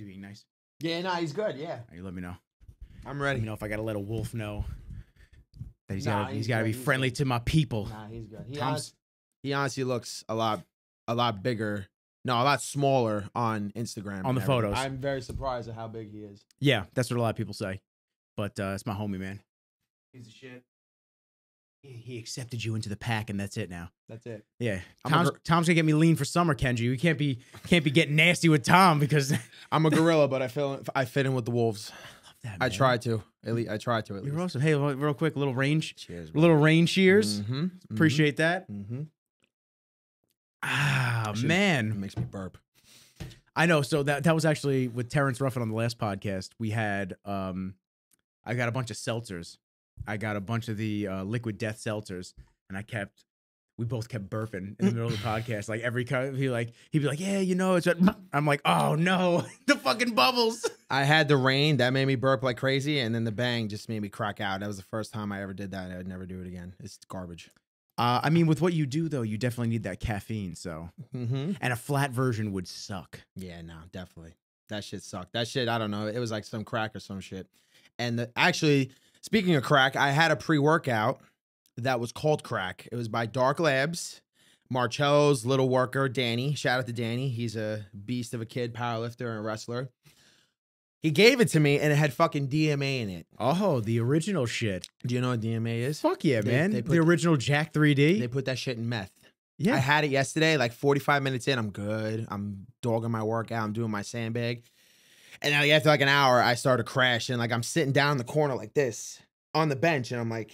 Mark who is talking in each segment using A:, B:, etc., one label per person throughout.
A: he being nice?
B: Yeah, no, he's good. Yeah,
A: You let me know.
B: I'm ready.
A: Let me know if I gotta let a wolf know that he's
B: Nah,
A: gotta
B: he's
A: be
B: good,
A: friendly
B: good.
A: to my people.
B: Nah, he's good.
A: Tom's-
B: He honestly looks a lot bigger. No, a lot smaller on Instagram.
A: On
B: and
A: the
B: everything.
A: photos.
B: I'm very surprised at how big he is.
A: Yeah, that's what a lot of people say. But it's my homie, man. He's the shit. He accepted you into the pack, and that's it now.
B: That's it.
A: Yeah,
B: I'm
A: Tom's gonna get me lean for summer, Kenji. You can't be getting nasty with Tom because
B: I'm a gorilla, but I fit in with the wolves.
A: that,
B: I
A: man.
B: try to. At least I try to. At
A: You're
B: least.
A: awesome. Hey, real quick, little range,
B: Cheers. Bro.
A: little rain cheers.
B: Mm-hmm.
A: Appreciate that.
B: Mm-hmm.
A: Ah,
B: It
A: man,
B: makes me burp.
A: I know. So that was actually with Terrence Ruffin on the last podcast. We had I got a bunch of seltzers. I got a bunch of the Liquid Death seltzers, and we both kept burping in the middle of the podcast. Like he'd be like, yeah, you know, it's. I'm like, oh no, the fucking bubbles.
B: I had the rain that made me burp like crazy, and then the bang just made me crack out. That was the first time I ever did that. I would never do it again. It's garbage.
A: I mean, with what you do though, you definitely need that caffeine. So,
B: Mm-hmm.
A: and a flat version would suck.
B: Yeah, no, definitely. That shit sucked. That shit, I don't know. It was like some crack or some shit. And actually, speaking of crack, I had a pre-workout that was called crack. It was by Dark Labs. Marcello's little worker, Danny. Shout out to Danny. He's a beast of a kid, powerlifter and wrestler. He gave it to me, and it had fucking DMA in it.
A: Oh, the original shit.
B: Do you know what DMA is?
A: Fuck yeah, man.
B: they put-
A: the original Jack 3D.
B: They put that shit in meth.
A: Yeah.
B: I had it yesterday, like 45 minutes in. I'm good. I'm dogging my workout. I'm doing my sandbag. And then after like an hour, I started crashing. Like I'm sitting down in the corner like this on the bench, and I'm like,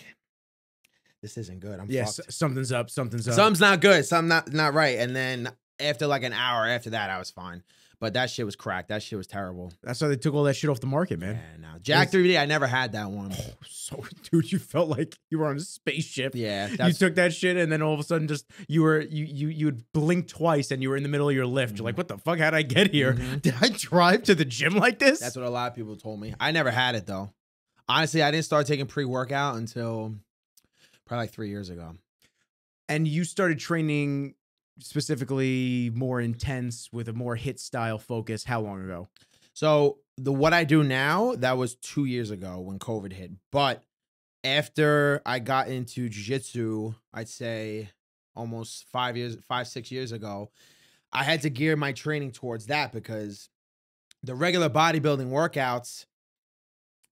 B: this isn't good. I'm fucked.
A: Something's up. Something's up.
B: Something's not good. Something not right. And then after like an hour after that, I was fine. But that shit was cracked. That shit was terrible.
A: That's why they took all that shit off the market, man.
B: Yeah, no. Jack 3D, I never had that one.
A: So, dude, you felt like you were on a spaceship.
B: Yeah.
A: You took that shit, and then all of a sudden, just you would blink twice, and you were in the middle of your lift. You're like, "What the fuck? How'd I get here? Did I drive to the gym like this?"
B: That's what a lot of people told me. I never had it though. Honestly, I didn't start taking pre-workout until probably like 3 years ago.
A: And you started training specifically more intense with a more hit style focus. How long ago?
B: So what I do now, that was 2 years ago when COVID hit. But after I got into jiu-jitsu, I'd say almost 6 years ago, I had to gear my training towards that because the regular bodybuilding workouts,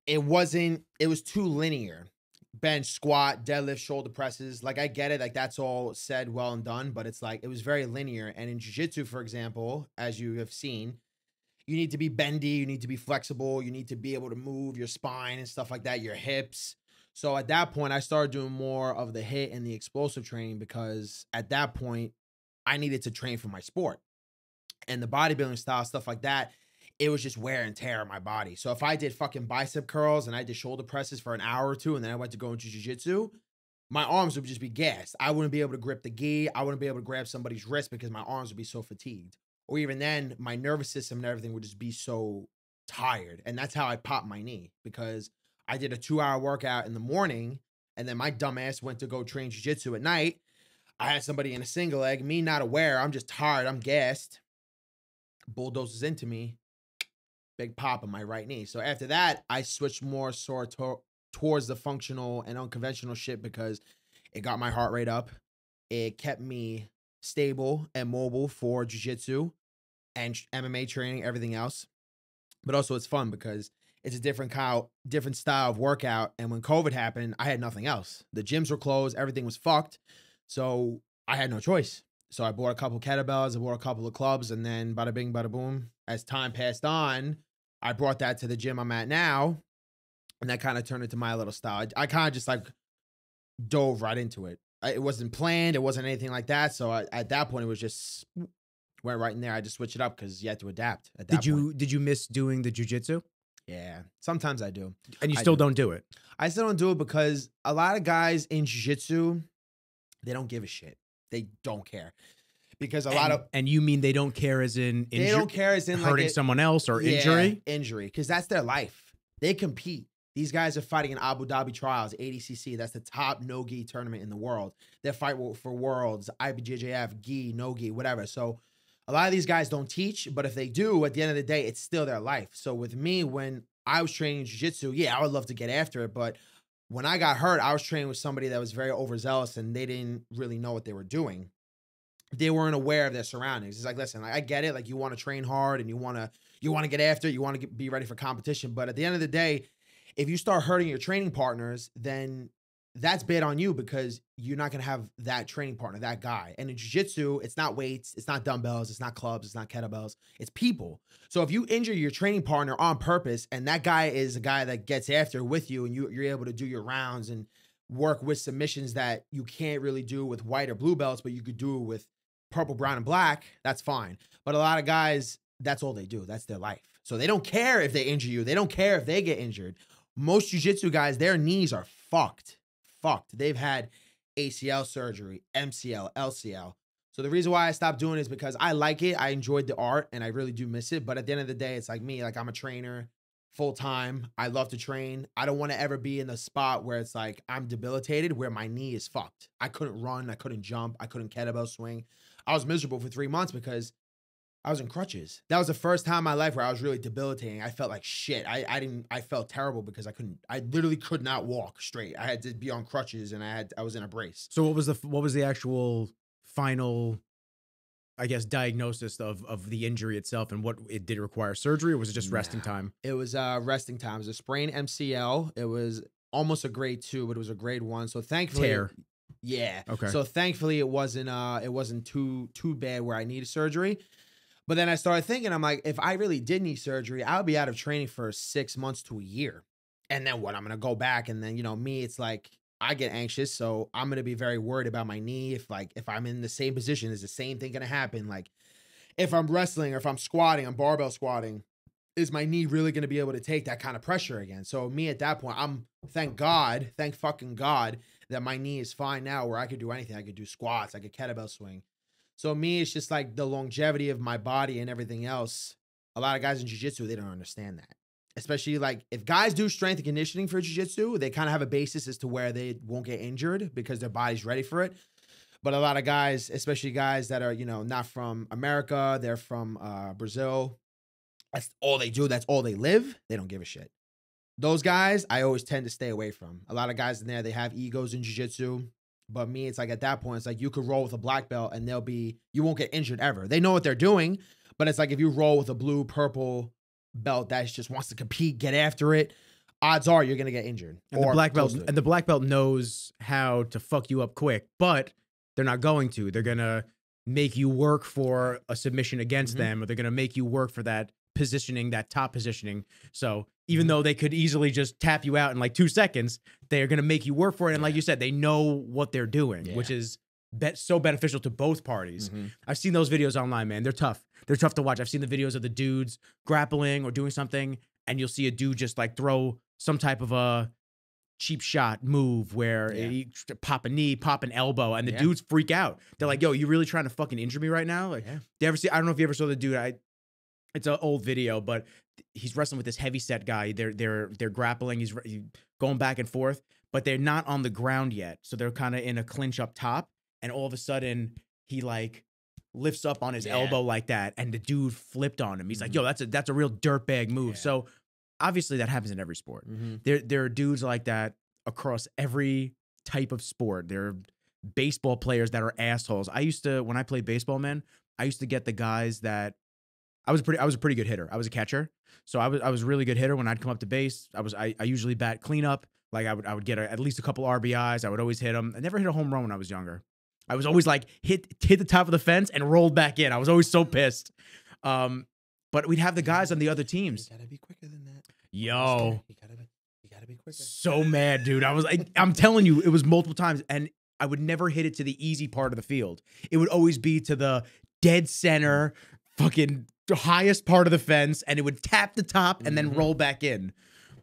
B: it was too linear. Bench, squat, deadlift, shoulder presses. Like I get it. Like that's all said, well and done, but it's like, it was very linear. And in jiu-jitsu, for example, as you have seen, you need to be bendy. You need to be flexible. You need to be able to move your spine and stuff like that, your hips. So at that point, I started doing more of the hit and the explosive training because at that point, I needed to train for my sport. And the bodybuilding style, stuff like that, it was just wear and tear on my body. So if I did fucking bicep curls and I did shoulder presses for an hour or two and then I went to go into jiu-jitsu, my arms would just be gassed. I wouldn't be able to grip the gi. I wouldn't be able to grab somebody's wrist because my arms would be so fatigued. Or even then, my nervous system and everything would just be so tired. And that's how I popped my knee because I did a 2-hour workout in the morning and then my dumb ass went to go train jiu-jitsu at night. I had somebody in a single leg, me not aware. I'm just tired. I'm gassed. Bulldozes into me. Big pop on my right knee. So after that, I switched more towards the functional and unconventional shit because it got my heart rate up. It kept me stable and mobile for jiu-jitsu and MMA training, everything else. But also it's fun because it's a different style of workout. And when COVID happened, I had nothing else. The gyms were closed. Everything was fucked. So I had no choice. So I bought a couple kettlebells, I bought a couple of clubs, and then bada bing, bada boom. As time passed on, I brought that to the gym I'm at now, and that kind of turned into my little style. I kind of just like dove right into it. It wasn't planned. It wasn't anything like that. So at that point, it was just went right in there. I just switched it up because you had to adapt. At that point.
A: Did you miss doing the jiu-jitsu?
B: Yeah, sometimes I do.
A: And you still don't do it?
B: I still don't do it because a lot of guys in jiu-jitsu, they don't give a shit. They don't care. Because
A: and you mean they don't care as in
B: they don't care as in
A: hurting someone else or injury?
B: Injury, because that's their life. They compete. These guys are fighting in Abu Dhabi trials, ADCC. That's the top no-gi tournament in the world. They fight for worlds, IBJJF, gi, no-gi, whatever. So A lot of these guys don't teach, but if they do, at the end of the day, it's still their life. So with me, when I was training jiu-jitsu, yeah, I would love to get after it, but when I got hurt, I was training with somebody that was very overzealous and they didn't really know what they were doing. They weren't aware of their surroundings. It's like, listen, I get it. Like, you want to train hard and you want to get after it. You want to be ready for competition. But at the end of the day, if you start hurting your training partners, then that's bad on you because you're not going to have that training partner, that guy. And in jiu-jitsu, it's not weights, it's not dumbbells, it's not clubs, it's not kettlebells, it's people. So if you injure your training partner on purpose and that guy is a guy that gets after with you and you're able to do your rounds and work with submissions that you can't really do with white or blue belts, but you could do with purple, brown, and black, that's fine. But a lot of guys, that's all they do. That's their life. So they don't care if they injure you. They don't care if they get injured. Most jiu-jitsu guys, their knees are fucked. They've had ACL surgery, MCL, LCL. So the reason why I stopped doing it is because I like it. I enjoyed the art and I really do miss it. But at the end of the day, it's like me, like I'm a trainer full time. I love to train. I don't want to ever be in the spot where it's like I'm debilitated, where my knee is fucked. I couldn't run. I couldn't jump. I couldn't kettlebell swing. I was miserable for 3 months because I was in crutches. That was the first time in my life where I was really debilitating. I felt like shit. I felt terrible because I literally could not walk straight. I had to be on crutches and I was in a brace.
A: So what was the actual final, I guess, diagnosis of the injury itself, and what it did require surgery, or was it just resting time?
B: It was resting time. It was a sprained MCL. It was almost a grade 2, but it was a grade 1. So thankfully,
A: tear.
B: Yeah.
A: Okay.
B: So thankfully it wasn't too bad where I needed surgery. But then I started thinking, I'm like, if I really did need surgery, I'll be out of training for 6 months to a year. And then what? I'm going to go back. And then, me, it's like, I get anxious. So I'm going to be very worried about my knee. If I'm in the same position, is the same thing going to happen? Like, if I'm wrestling or if I'm squatting, I'm barbell squatting, is my knee really going to be able to take that kind of pressure again? So me at that point, thank fucking God that my knee is fine now where I could do anything. I could do squats. I could kettlebell swing. So me, it's just like the longevity of my body and everything else. A lot of guys in jiu-jitsu, they don't understand that. Especially like if guys do strength and conditioning for jiu-jitsu, they kind of have a basis as to where they won't get injured because their body's ready for it. But a lot of guys, especially guys that are, not from America, they're from Brazil. That's all they do. That's all they live. They don't give a shit. Those guys, I always tend to stay away from. A lot of guys in there, they have egos in jiu-jitsu. But me, it's like at that point, it's like you could roll with a black belt and you won't get injured ever. They know what they're doing, but it's like if you roll with a blue, purple belt that just wants to compete, get after it, odds are you're going to get injured.
A: And the black belt knows how to fuck you up quick, but they're not going to. They're going to make you work for a submission against them, or they're going to make you work for that positioning, that top positioning. So even though they could easily just tap you out in like 2 seconds, they're going to make you work for it. And like you said, they know what they're doing, which is so beneficial to both parties. I've seen those videos online, man. They're tough. They're tough to watch. I've seen the videos of the dudes grappling or doing something, and you'll see a dude just like throw some type of a cheap shot move where he pop a knee, pop an elbow, and the dudes freak out. They're like, yo, you really trying to fucking injure me right now? Like, do you ever see, I don't know if you ever saw the dude, it's an old video, but he's wrestling with this heavy set guy. They're grappling. He's going back and forth, but they're not on the ground yet. So they're kind of in a clinch up top. And all of a sudden he like lifts up on his elbow like that. And the dude flipped on him. He's like, yo, that's a real dirtbag move. So obviously that happens in every sport. There are dudes like that across every type of sport. There are baseball players that are assholes. When I played baseball, man, I used to get the guys that, I was a pretty good hitter. I was a catcher. So I was a really good hitter. When I'd come up to base, I usually bat cleanup. Like I would get at least a couple RBIs. I would always hit them. I never hit a home run when I was younger. I was always like hit the top of the fence and rolled back in. I was always so pissed. But we'd have the guys on the other teams.
B: You gotta be quicker than that.
A: Yo.
B: You gotta be quicker.
A: So mad, dude. I'm telling you, it was multiple times, and I would never hit it to the easy part of the field. It would always be to the dead center, fucking the highest part of the fence, and it would tap the top and then roll back in.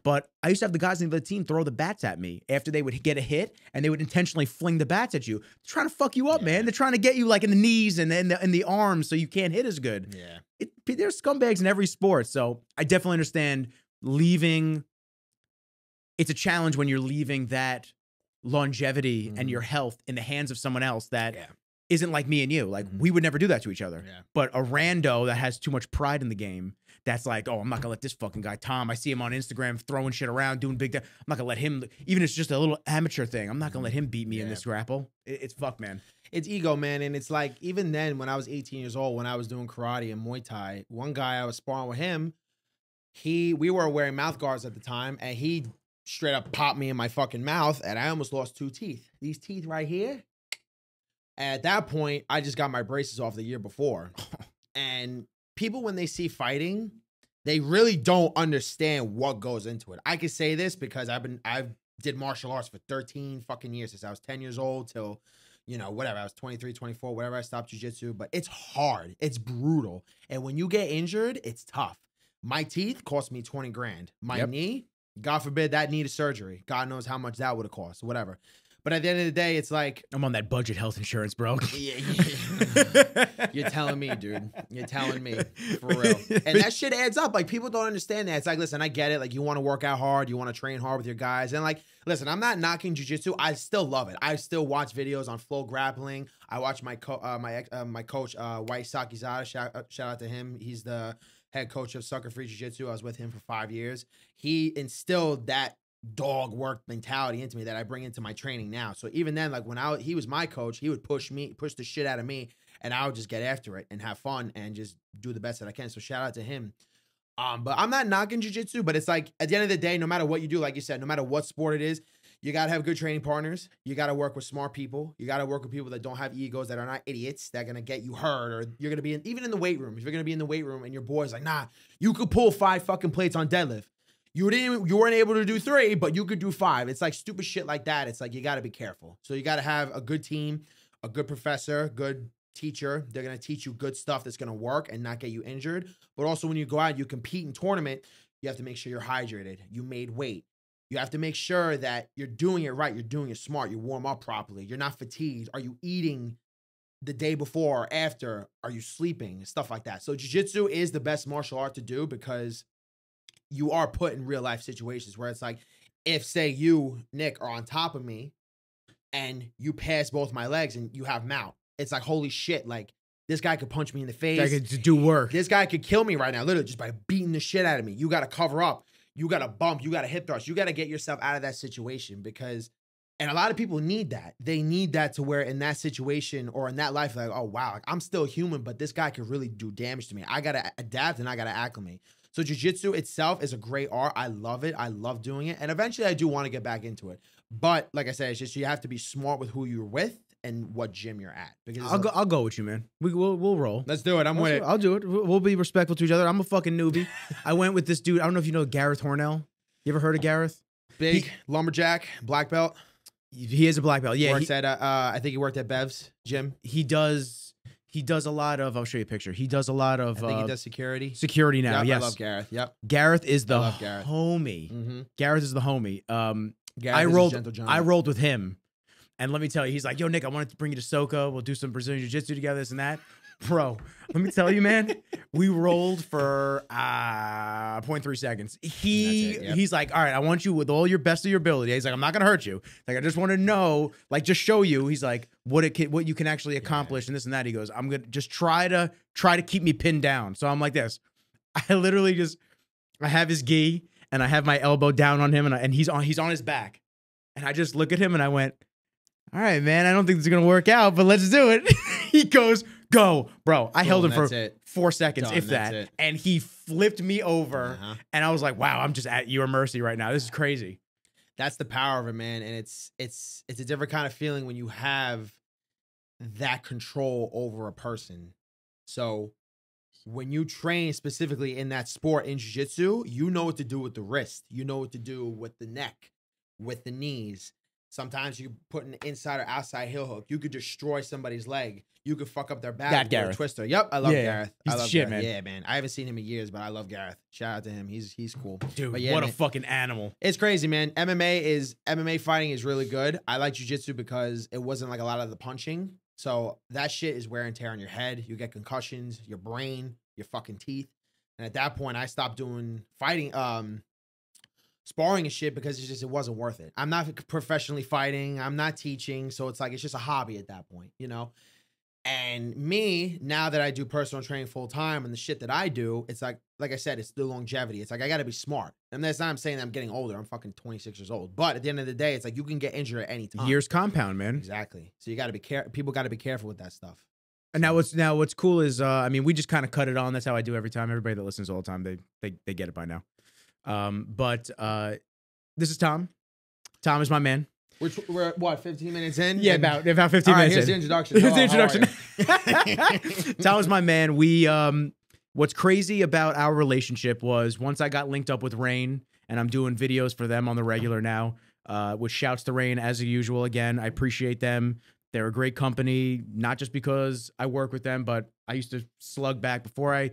A: But I used to have the guys in the team throw the bats at me after they would get a hit, and they would intentionally fling the bats at you. They're trying to fuck you up, man. They're trying to get you like in the knees and in the arms so you can't hit as good.
B: Yeah.
A: There's scumbags in every sport. So I definitely understand leaving. It's a challenge when you're leaving that longevity and your health in the hands of someone else that isn't like me and you. Like we would never do that to each other.
B: Yeah.
A: But a rando that has too much pride in the game, that's like, oh, I'm not gonna let this fucking guy Tom. I see him on Instagram throwing shit around, doing big. I'm not gonna let him. Even if it's just a little amateur thing, I'm not gonna let him beat me in this grapple. It's fuck, man.
B: It's ego, man. And it's like, even then, when I was 18 years old, when I was doing karate and Muay Thai, one guy I was sparring with him, we were wearing mouth guards at the time, and he straight up popped me in my fucking mouth, and I almost lost 2 teeth. These teeth right here. At that point, I just got my braces off the year before. And people, when they see fighting, they really don't understand what goes into it. I can say this because I've did martial arts for 13 fucking years, since I was 10 years old till, you know, whatever, I was 23, 24, whatever, I stopped jiu-jitsu. But it's hard. It's brutal. And when you get injured, it's tough. My teeth cost me 20 grand. My knee, God forbid that needed surgery. God knows how much that would have cost, whatever. But at the end of the day, it's like,
A: I'm on that budget health insurance, bro.
B: You're telling me, dude. You're telling me, for real. And that shit adds up. Like, people don't understand that. It's like, listen, I get it. Like, you want to work out hard. You want to train hard with your guys. And like, listen, I'm not knocking jiu-jitsu. I still love it. I still watch videos on flow grappling. I watch my coach, White Sakizada. Shout out to him. He's the head coach of Sucker Free Jiu-Jitsu. I was with him for 5 years. He instilled that dog work mentality into me that I bring into my training now. So even then, like, when he was my coach, he would push the shit out of me, and I would just get after it and have fun and just do the best that I can. So shout out to him. But I'm not knocking jiu-jitsu, but it's like, at the end of the day, no matter what you do, like you said, no matter what sport it is, you got to have good training partners. You got to work with smart people. You got to work with people that don't have egos, that are not idiots, that are going to get you hurt, or you're going to be even in the weight room. If you're going to be in the weight room and your boy's like, nah, you could pull 5 fucking plates on deadlift. You weren't able to do 3, but you could do 5. It's like stupid shit like that. It's like, you got to be careful. So you got to have a good team, a good professor, good teacher. They're going to teach you good stuff that's going to work and not get you injured. But also, when you go out, you compete in tournament, you have to make sure you're hydrated. You made weight. You have to make sure that you're doing it right. You're doing it smart. You warm up properly. You're not fatigued. Are you eating the day before or after? Are you sleeping? Stuff like that. So jiu-jitsu is the best martial art to do, because you are put in real life situations where it's like, if say you, Nick, are on top of me and you pass both my legs and you have mount, it's like, holy shit, like, this guy could punch me in the face.
A: I could do work.
B: This guy could kill me right now, literally just by beating the shit out of me. You got to cover up. You got to bump. You got to hip thrust. You got to get yourself out of that situation, because, and a lot of people need that. They need that, to where in that situation or in that life, like, oh, wow, like, I'm still human, but this guy could really do damage to me. I got to adapt and I got to acclimate. So jiu-jitsu itself is a great art. I love it. I love doing it. And eventually I do want to get back into it. But like I said, it's just, you have to be smart with who you're with and what gym you're at. Because
A: I'll go with you, man. We'll roll.
B: Let's do it. I'm with it.
A: I'll do it. We'll be respectful to each other. I'm a fucking newbie. I went with this dude. I don't know if you know Gareth Hornell. You ever heard of Gareth?
B: Big lumberjack, black belt.
A: He is a black belt. Yeah.
B: Works at I think he worked at Bev's gym.
A: He does a lot of, I'll show you a picture. He does a lot of,
B: I think he does security.
A: Security now,
B: Yep,
A: yes.
B: I love Gareth. Yep.
A: Gareth is the
B: Gareth.
A: homie.
B: Mm-hmm.
A: Gareth is the homie.
B: Gareth
A: I rolled with him. And let me tell you, he's like, yo, Nick, I wanted to bring you to Soka. We'll do some Brazilian Jiu-Jitsu together, this and that. Bro, let me tell you, man, we rolled for 0.3 seconds. He's like, all right, I want you with all your best of your ability. He's like, I'm not gonna hurt you. Like, I just want to know, like, just show you. He's like, what you can actually accomplish and this and that. He goes, I'm gonna just try to keep me pinned down. So I'm like this. I literally I have his gi and I have my elbow down on him, and he's on his back, and I just look at him and I went, all right, man, I don't think this is going to work out, but let's do it. He goes, go, bro. I held him for 4 seconds, if that. And he flipped me over. And I was like, wow, I'm just at your mercy right now. This is crazy.
B: That's the power of it, man. And it's a different kind of feeling when you have that control over a person. So when you train specifically in that sport, in jiu-jitsu, you know what to do with the wrist. You know what to do with the neck, with the knees. Sometimes you put an inside or outside heel hook. You could destroy somebody's leg. You could fuck up their back with a twister. Yep, I love Gareth.
A: He's
B: I love
A: shit,
B: Gareth.
A: man.
B: Yeah, man. I haven't seen him in years, but I love Gareth. Shout out to him. He's cool.
A: Dude,
B: but yeah,
A: what
B: man,
A: a fucking animal.
B: It's crazy, man. MMA fighting is really good. I like jiu-jitsu because it wasn't like a lot of the punching. So that shit is wear and tear on your head. You get concussions, your brain, your fucking teeth. And at that point, I stopped doing fighting, sparring and shit, because it wasn't worth it. I'm not professionally fighting. I'm not teaching. So it's like, it's just a hobby at that point, you know? And me, now that I do personal training full time and the shit that I do, it's like I said, it's the longevity. It's like I got to be smart. And that's not I'm saying that I'm getting older. I'm fucking 26 years old. But at the end of the day, it's like you can get injured at any time.
A: Years compound, man.
B: Exactly. So you got to be careful. People got to be careful with that stuff.
A: And what's cool is I mean, we just kind of cut it on. That's how I do every time. Everybody that listens all the time, they get it by now. But this is Tom. Tom is my man.
B: We're what, 15 minutes in?
A: Yeah, about 15 minutes
B: here's
A: in.
B: the introduction.
A: Here's the introduction. Tom is my man. We what's crazy about our relationship was once I got linked up with Rain, and I'm doing videos for them on the regular now, which shouts to Rain as usual. Again, I appreciate them. They're a great company, not just because I work with them, but I used to slug back when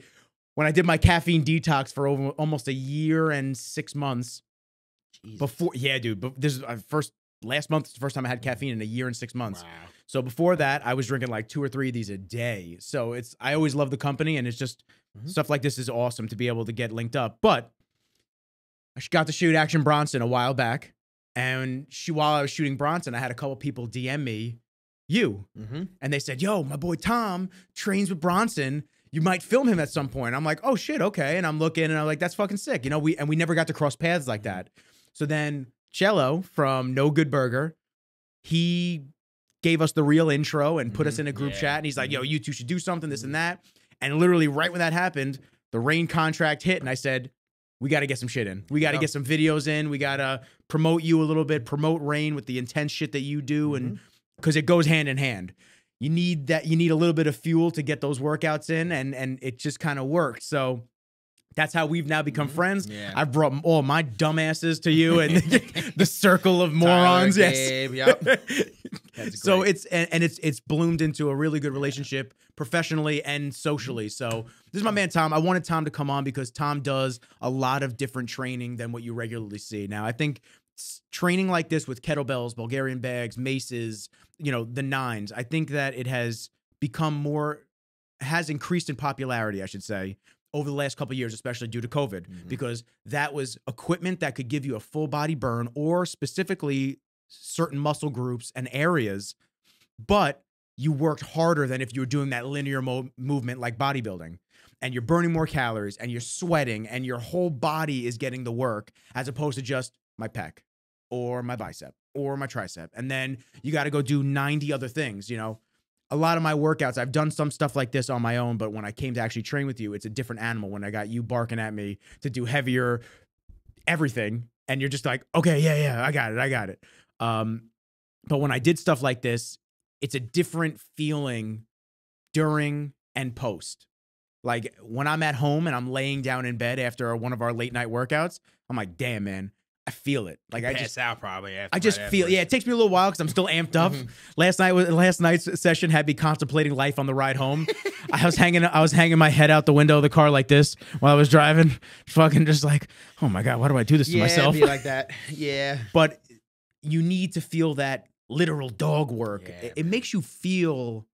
A: I did my caffeine detox for almost a year and 6 months.
B: Jesus.
A: Before, yeah, dude. But this is last month is the first time I had caffeine in a year and 6 months.
B: Wow.
A: So before that, I was drinking like 2 or 3 of these a day. So I always love the company, and it's just stuff like this is awesome to be able to get linked up. But I got to shoot Action Bronson a while back, and while I was shooting Bronson, I had a couple people DM me, and they said, "Yo, my boy Tom trains with Bronson. You might film him at some point." I'm like, "Oh shit, okay." And I'm looking, and I'm like, "That's fucking sick." You know, we never got to cross paths like that. So then Cello from No Good Burger, he gave us the real intro and put us in a group chat, and he's like, "Yo, you two should do something, this and that." And literally right when that happened, the Rain contract hit, and I said, "We got to get some shit in. We got to get some videos in. We got to promote you a little bit, promote Rain with the intense shit that you do, and because it goes hand in hand. You need that. You need a little bit of fuel to get those workouts in, and it just kind of worked." So that's how we've now become friends. Yeah. I've brought all my dumbasses to you and the circle of morons.
B: Tyler,
A: yes.
B: Gabe, yep.
A: So it's bloomed into a really good relationship professionally and socially. So this is my man, Tom. I wanted Tom to come on because Tom does a lot of different training than what you regularly see. Now, I think training like this with kettlebells, Bulgarian bags, maces, the nines, I think that it has increased in popularity, I should say, over the last couple of years, especially due to COVID, because that was equipment that could give you a full body burn or specifically certain muscle groups and areas, but you worked harder than if you were doing that linear movement like bodybuilding, and you're burning more calories and you're sweating and your whole body is getting the work as opposed to just my pec or my bicep or my tricep. And then you got to go do 90 other things, A lot of my workouts, I've done some stuff like this on my own, but when I came to actually train with you, it's a different animal when I got you barking at me to do heavier everything. And you're just like, okay, yeah, I got it. But when I did stuff like this, it's a different feeling during and post. Like when I'm at home and I'm laying down in bed after one of our late night workouts, I'm like, damn, man. I feel it. Like I just
B: out probably.
A: I just feel. Yeah, it takes me a little while because I'm still amped up. Last night's session had me contemplating life on the ride home. I was hanging my head out the window of the car like this while I was driving, fucking just like, oh my god, why do I do this to myself?
B: Yeah, be like that. Yeah.
A: But you need to feel that literal dog work.
B: Yeah,
A: it makes you feel.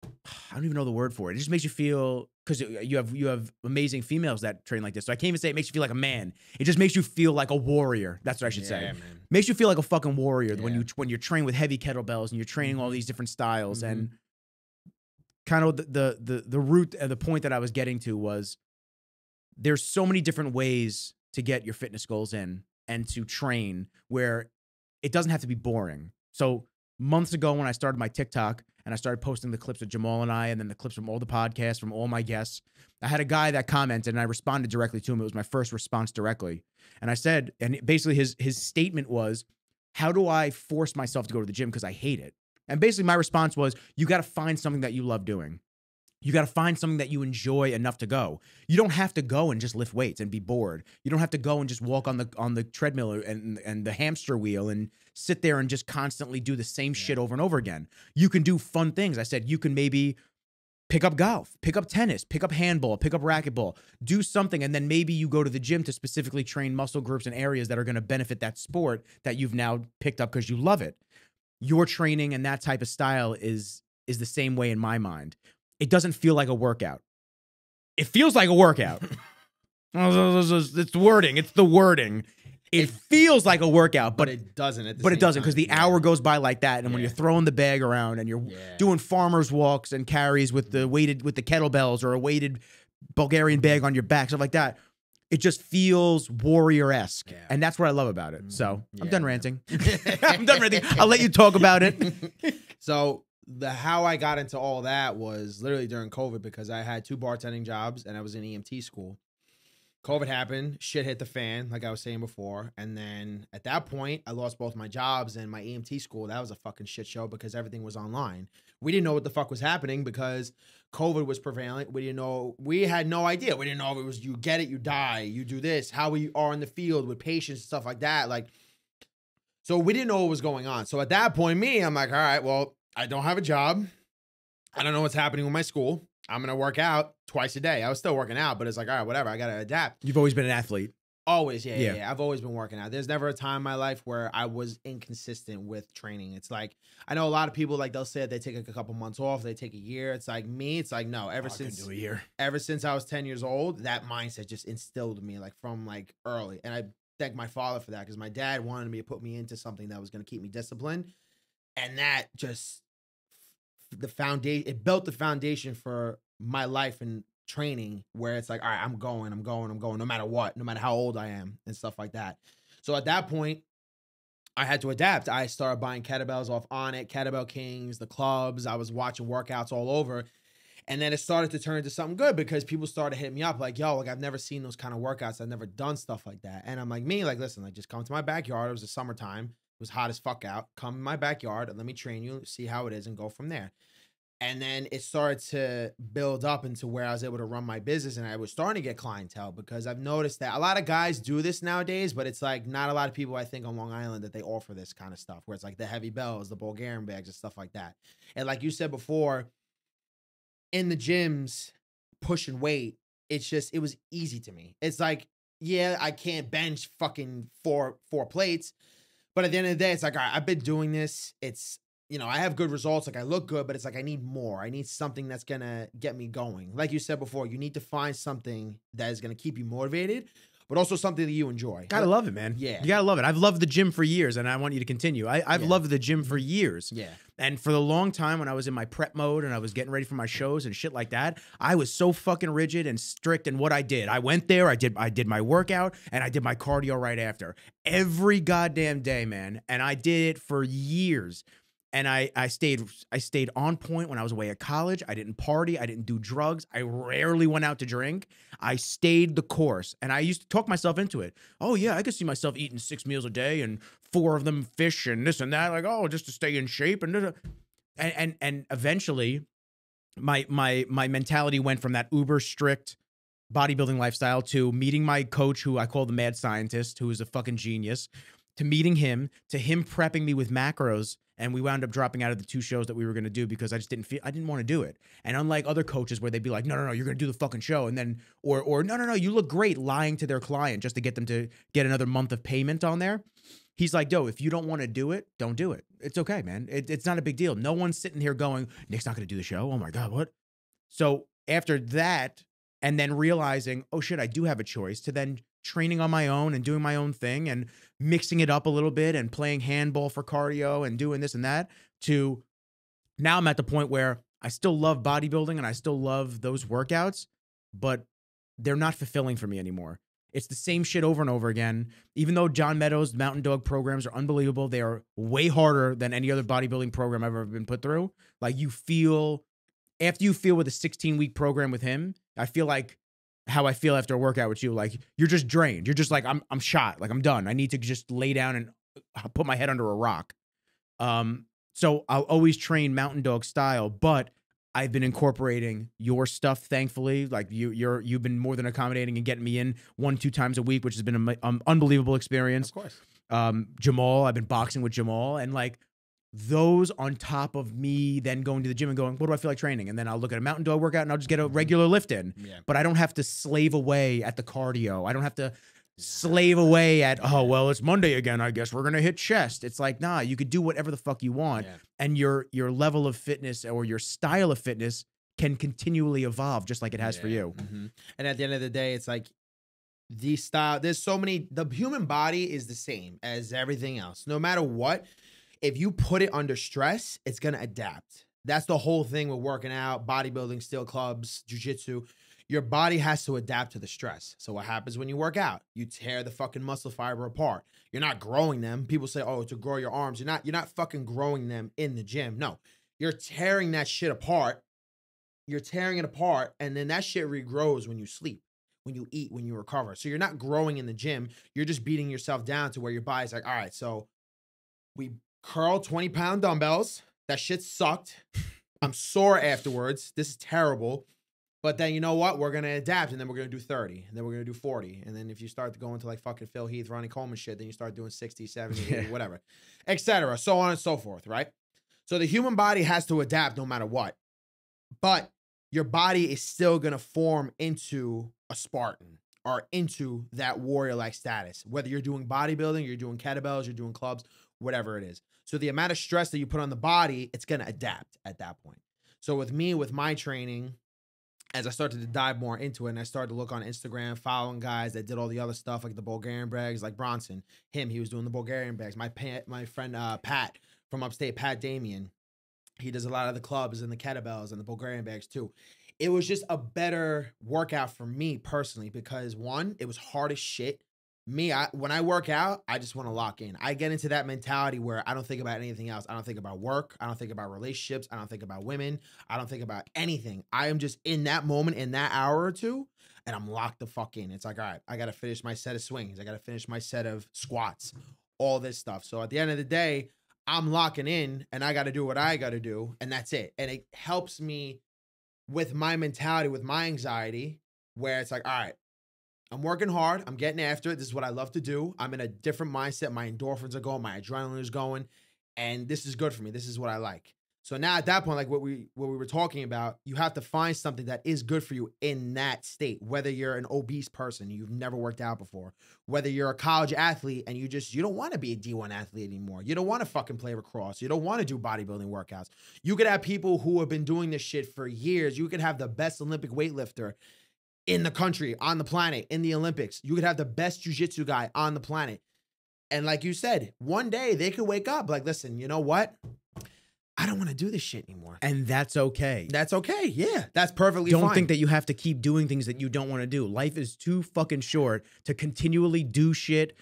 A: I don't even know the word for it. It just makes you feel, because you have amazing females that train like this. So I can't even say it makes you feel like a man. It just makes you feel like a warrior. That's what I should say.
B: Man.
A: Makes you feel like a fucking warrior when you're trained with heavy kettlebells and you're training all these different styles. And kind of the root and the point that I was getting to was there's so many different ways to get your fitness goals in and to train where it doesn't have to be boring. So months ago when I started my TikTok and I started posting the clips of Jamal and I, and then the clips from all the podcasts, from all my guests, I had a guy that commented and I responded directly to him. It was my first response directly. And I said, and basically his statement was, how do I force myself to go to the gym because I hate it? And basically my response was, you got to find something that you love doing. You got to find something that you enjoy enough to go. You don't have to go and just lift weights and be bored. You don't have to go and just walk on the treadmill and the hamster wheel and sit there and just constantly do the same shit over and over again. You can do fun things. I said you can maybe pick up golf, pick up tennis, pick up handball, pick up racquetball, do something, and then maybe you go to the gym to specifically train muscle groups and areas that are going to benefit that sport that you've now picked up because you love it. Your training and that type of style is the same way in my mind. It doesn't feel like a workout. It feels like a workout. It's wording. It's the wording. it feels like a workout,
B: but it doesn't.
A: But it doesn't, because the hour goes by like that. And when you're throwing the bag around and you're doing farmers walks and carries with the kettlebells or a weighted Bulgarian bag on your back, stuff like that, it just feels warrior-esque. And that's what I love about it. So I'm done ranting. I'm done ranting. I'll let you talk about it.
B: So how I got into all that was literally during COVID, because I had 2 bartending jobs and I was in EMT school. COVID happened, shit hit the fan, like I was saying before. And then at that point, I lost both my jobs and my EMT school. That was a fucking shit show because everything was online. We didn't know what the fuck was happening because COVID was prevalent. We didn't know, we had no idea. We didn't know if it was you get it, you die, you do this, how we are in the field with patients and stuff like that. Like, so we didn't know what was going on. So at that point, I'm like, all right, well, I don't have a job. I don't know what's happening with my school. I'm going to work out twice a day. I was still working out, but it's like, all right, whatever. I got to adapt.
A: You've always been an athlete.
B: Always, yeah. I've always been working out. There's never a time in my life where I was inconsistent with training. It's like, I know a lot of people, like, they'll say they take a couple months off, they take a year. It's like me, it's like, no, ever since I was 10 years old, that mindset just instilled in me, like, from like early. And I thank my father for that, because my dad wanted me to put me into something that was going to keep me disciplined. And that just, it built the foundation for my life and training, where it's like, all right, I'm going, no matter what, no matter how old I am and stuff like that. So at that point, I had to adapt. I started buying kettlebells off On It, Kettlebell Kings, the clubs. I was watching workouts all over. And then it started to turn into something good, because people started hitting me up like, yo, like, I've never seen those kind of workouts. I've never done stuff like that. And I'm like, listen, like, just come to my backyard. It was the summertime. It was hot as fuck out. Come in my backyard and let me train you, see how it is, and go from there. And then it started to build up into where I was able to run my business, and I was starting to get clientele, because I've noticed that a lot of guys do this nowadays, but it's like not a lot of people, I think, on Long Island that they offer this kind of stuff, where it's like the heavy bells, the Bulgarian bags, and stuff like that. And like you said before, in the gyms, pushing weight, it was easy to me. It's like, yeah, I can't bench fucking four plates, but at the end of the day, it's like, all right, I've been doing this. It's, you know, I have good results. Like, I look good, but it's like, I need more. I need something that's going to get me going. Like you said before, you need to find something that is going to keep you motivated, but also something that you enjoy.
A: Gotta love it, man.
B: Yeah.
A: You gotta love it. I've loved the gym for years, and I want you to continue. I've loved the gym for years.
B: Yeah.
A: And for the long time, when I was in my prep mode and I was getting ready for my shows and shit like that, I was so fucking rigid and strict in what I did. I went there, I did my workout, and I did my cardio right after. Every goddamn day, man. And I did it for years. And I stayed on point when I was away at college. I didn't party. I didn't do drugs. I rarely went out to drink. I stayed the course. And I used to talk myself into it. Oh, yeah, I could see myself eating 6 meals a day and 4 of them fish and this and that. Like, oh, just to stay in shape. And eventually, my mentality went from that uber strict bodybuilding lifestyle to meeting my coach, who I call the mad scientist, who is a fucking genius, to meeting him, to him prepping me with macros. And we wound up dropping out of the 2 shows that we were going to do, because I didn't want to do it. And unlike other coaches where they'd be like, no, you're going to do the fucking show. And then, or no, you look great, lying to their client just to get them to get another month of payment on there. He's like, if you don't want to do it, don't do it. It's okay, man. It's not a big deal. No one's sitting here going, Nick's not going to do the show. Oh my God, what? So after that, and then realizing, oh shit, I do have a choice, to then training on my own and doing my own thing and mixing it up a little bit and playing handball for cardio and doing this and that, to now I'm at the point where I still love bodybuilding and I still love those workouts, but they're not fulfilling for me anymore. It's the same shit over and over again. Even though John Meadows' Mountain Dog programs are unbelievable, they are way harder than any other bodybuilding program I've ever been put through. Like, after you feel with a 16-week program with him, I feel like how I feel after a workout with you. Like, you're just drained. You're just like, I'm shot. Like, I'm done. I need to just lay down and put my head under a rock. So I'll always train Mountain Dog style, but I've been incorporating your stuff, thankfully. Like, you've been more than accommodating and getting me in 1-2 times a week, which has been an unbelievable experience.
B: Of course.
A: Jamal, I've been boxing with Jamal, and like, those on top of me then going to the gym and going, what do I feel like training? And then I'll look at a Mountain Dog workout and I'll just get a regular lift in. Yeah. But I don't have to slave away at the cardio. I don't have to slave away at, oh, well, it's Monday again, I guess we're going to hit chest. It's like, nah, you could do whatever the fuck you want. Yeah. And your level of fitness or your style of fitness can continually evolve, just like it has for you.
B: Mm-hmm. And at the end of the day, it's like, there's so many, the human body is the same as everything else. No matter what, if you put it under stress, it's going to adapt. That's the whole thing with working out, bodybuilding, steel clubs, jiu-jitsu. Your body has to adapt to the stress. So what happens when you work out? You tear the fucking muscle fiber apart. You're not growing them. People say, oh, to grow your arms. You're not fucking growing them in the gym. No, you're tearing that shit apart. You're tearing it apart, and then that shit regrows when you sleep, when you eat, when you recover. So you're not growing in the gym. You're just beating yourself down to where your body's like, all right, so we curl 20-pound dumbbells. That shit sucked. I'm sore afterwards. This is terrible. But then you know what? We're going to adapt, and then we're going to do 30, and then we're going to do 40. And then if you start to go into like fucking Phil Heath, Ronnie Coleman shit, then you start doing 60, 70, 80, whatever, etc. So on and so forth, right? So the human body has to adapt no matter what. But your body is still going to form into a Spartan or into that warrior-like status. Whether you're doing bodybuilding, you're doing kettlebells, you're doing clubs, whatever it is. So the amount of stress that you put on the body, it's going to adapt at that point. So with me, with my training, as I started to dive more into it and I started to look on Instagram, following guys that did all the other stuff, like the Bulgarian bags, like Bronson, he was doing the Bulgarian bags. My friend Pat from upstate, Pat Damien, he does a lot of the clubs and the kettlebells and the Bulgarian bags too. It was just a better workout for me personally because one, it was hard as shit. When I work out, I just want to lock in. I get into that mentality where I don't think about anything else. I don't think about work. I don't think about relationships. I don't think about women. I don't think about anything. I am just in that moment, in that hour or two, and I'm locked the fuck in. It's like, all right, I got to finish my set of swings. I got to finish my set of squats, all this stuff. So at the end of the day, I'm locking in and I got to do what I got to do. And that's it. And it helps me with my mentality, with my anxiety, where it's like, all right, I'm working hard. I'm getting after it. This is what I love to do. I'm in a different mindset. My endorphins are going. My adrenaline is going. And this is good for me. This is what I like. So now at that point, like what we were talking about, you have to find something that is good for you in that state. Whether you're an obese person, you've never worked out before. Whether you're a college athlete and you don't want to be a D1 athlete anymore. You don't want to fucking play lacrosse. You don't want to do bodybuilding workouts. You could have people who have been doing this shit for years. You could have the best Olympic weightlifter in the country, on the planet, in the Olympics. You could have the best jiu-jitsu guy on the planet. And like you said, one day they could wake up like, listen, you know what? I don't want to do this shit anymore.
A: And that's okay.
B: That's okay. Yeah, that's perfectly fine.
A: Don't think that you have to keep doing things that you don't want to do. Life is too fucking short to continually do shit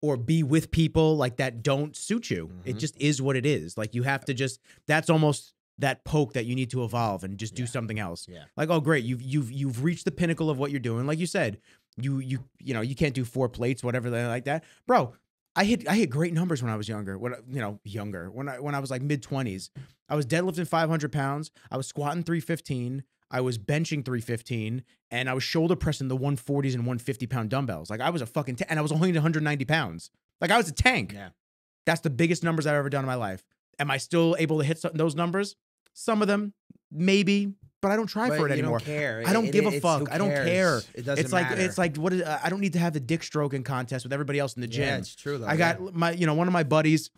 A: or be with people like that don't suit you. Mm-hmm. It just is what it is. Like you have to just, that's almost that poke that you need to evolve and just do something else. Yeah. Like, oh great, you've reached the pinnacle of what you're doing. Like you said, you you can't do 4 plates, whatever like that. Bro, I hit great numbers when I was younger. When I was like mid-20s. I was deadlifting 500 pounds, I was squatting 315, I was benching 315, and I was shoulder pressing the 140s and 150-pound dumbbells. Like I was a fucking and I was only 190 pounds. Like I was a tank. Yeah. That's the biggest numbers I've ever done in my life. Am I still able to hit those numbers? Some of them, maybe, but I don't try for it anymore.
B: Don't care.
A: I don't give a fuck. I don't care.
B: It doesn't matter.
A: It's like what is, I don't need to have the dick stroking contest with everybody else in the gym.
B: Yeah, it's true though.
A: I got my, one of my buddies,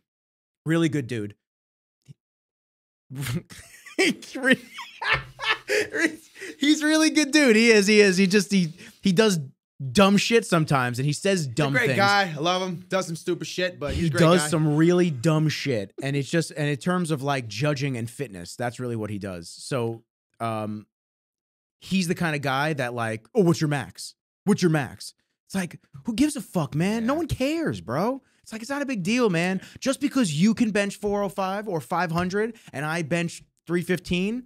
A: really good dude. He's really good dude. He is. He does dumb shit sometimes, and he says dumb things.
B: He's a great guy. I love him. Does some stupid shit, but he's a great guy.
A: He does some really dumb shit, and it's just, and in terms of like judging and fitness, that's really what he does. So, he's the kind of guy that like, oh, what's your max? What's your max? It's like, who gives a fuck, man? Yeah. No one cares, bro. It's like, it's not a big deal, man. Just because you can bench 405 or 500 and I bench 315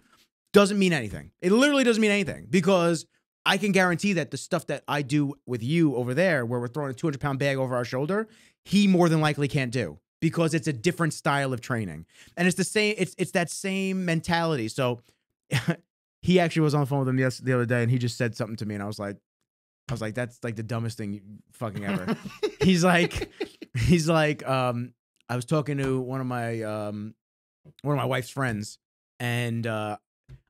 A: doesn't mean anything. It literally doesn't mean anything because I can guarantee that the stuff that I do with you over there, where we're throwing a 200-pound bag over our shoulder, he more than likely can't do because it's a different style of training. And it's the same, it's that same mentality. So he actually was on the phone with him the other day and he just said something to me and I was like, that's like the dumbest thing fucking ever. He's like, I was talking to one of my wife's friends and,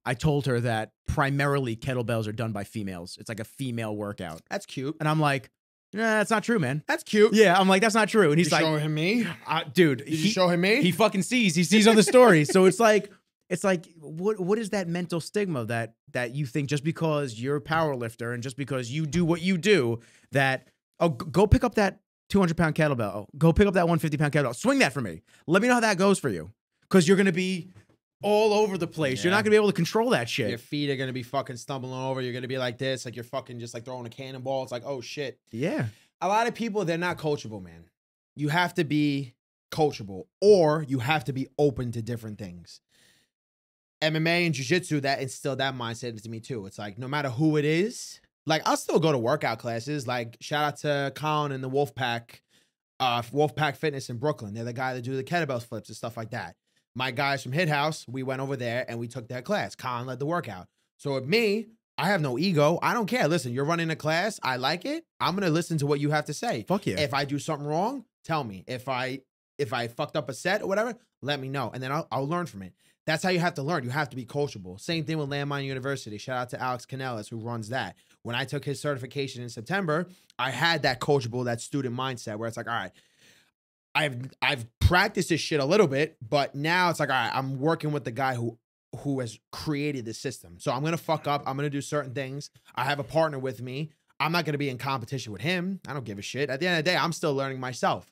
A: I told her that primarily kettlebells are done by females. It's like a female workout.
B: That's cute.
A: And I'm like, nah, that's not true, man.
B: That's cute.
A: Yeah, I'm like, that's not true. And he's like,
B: show him me?
A: Dude.
B: Did you show him me?
A: He fucking sees. He sees on the story. So it's like, It's like, what is that mental stigma that you think just because you're a power lifter and just because you do what you do that, oh, go pick up that 200-pound kettlebell, go pick up that 150-pound kettlebell, swing that for me. Let me know how that goes for you, because you're gonna be all over the place. You're not gonna be able to control that shit.
B: Your feet are gonna be fucking stumbling over. You're gonna be like this, like you're fucking just like throwing a cannonball. It's like, oh shit.
A: Yeah.
B: A lot of people, they're not coachable, man. You have to be coachable, or you have to be open to different things. MMA and jiu-jitsu, that instilled that mindset into me too. It's like, no matter who it is, like I'll still go to workout classes. Like shout out to Colin and the Wolfpack Fitness in Brooklyn. They're the guy that do the kettlebell flips and stuff like that. My guys from Hit House, we went over there and we took that class. Colin led the workout. So with me, I have no ego. I don't care. Listen, you're running a class. I like it. I'm going to listen to what you have to say.
A: Fuck yeah.
B: If I do something wrong, tell me. If I fucked up a set or whatever, let me know. And then I'll learn from it. That's how you have to learn. You have to be coachable. Same thing with Landmine University. Shout out to Alex Canellis, who runs that. When I took his certification in September, I had that coachable, that student mindset where it's like, all right, I've practiced this shit a little bit, but now it's like, all right, I'm working with the guy who has created the system. So I'm going to fuck up. I'm going to do certain things. I have a partner with me. I'm not going to be in competition with him. I don't give a shit. At the end of the day, I'm still learning myself.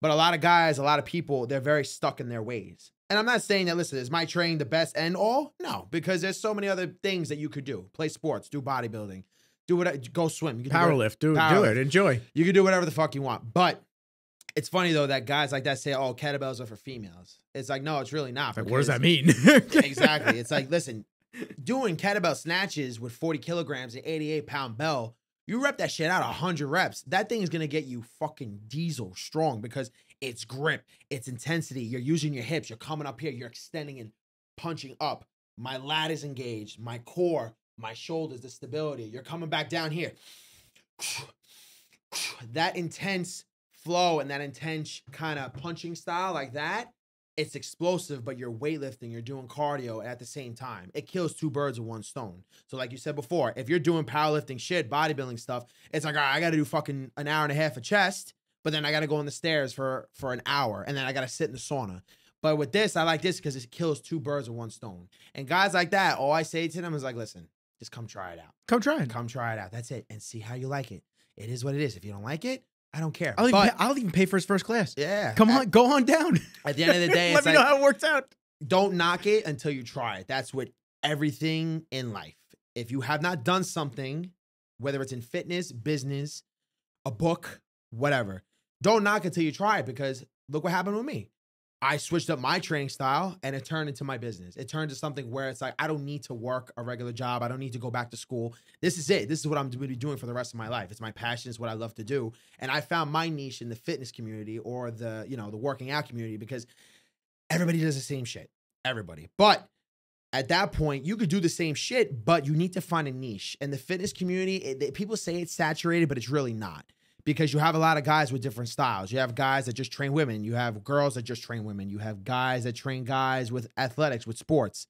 B: But a lot of guys, a lot of people, they're very stuck in their ways. And I'm not saying that, listen, is my training the best end all? No, because there's so many other things that you could do. Play sports, do bodybuilding, do what, go swim. You can
A: Powerlift, do it, enjoy.
B: You can do whatever the fuck you want. But it's funny, though, that guys like that say, oh, kettlebells are for females. It's like, no, it's really not.
A: Like, what does that mean?
B: Exactly. It's like, listen, doing kettlebell snatches with 40 kilograms and 88-pound bell, you rep that shit out 100 reps. That thing is going to get you fucking diesel strong because it's grip, it's intensity. You're using your hips. You're coming up here. You're extending and punching up. My lat is engaged. My core, my shoulders, the stability. You're coming back down here. That intense flow and that intense kind of punching style like that, it's explosive, but you're weightlifting, you're doing cardio at the same time. It kills two birds with one stone. So like you said before, if you're doing powerlifting shit, bodybuilding stuff, it's like, all right, I got to do fucking an hour and a half of chest, but then I got to go on the stairs for an hour, and then I got to sit in the sauna. But with this, I like this because it kills two birds with one stone. And guys like that, all I say to them is like, listen, just come try it out.
A: Come try it.
B: Come try it out. That's it. And see how you like it. It is what it is. If you don't like it, I don't care.
A: I'll even pay for his first class.
B: Yeah.
A: Come on, go on down.
B: At the end of the day,
A: let me know how it works out.
B: Don't knock it until you try it. That's what everything in life. If you have not done something, whether it's in fitness, business, a book, whatever, don't knock it until you try it, because look what happened with me. I switched up my training style and it turned into my business. It turned to something where it's like, I don't need to work a regular job. I don't need to go back to school. This is it. This is what I'm going to be doing for the rest of my life. It's my passion. It's what I love to do. And I found my niche in the fitness community or the working out community, because everybody does the same shit. Everybody. But at that point, you could do the same shit, but you need to find a niche. And the fitness community, people say it's saturated, but it's really not. Because you have a lot of guys with different styles. You have guys that just train women. You have girls that just train women. You have guys that train guys with athletics, with sports.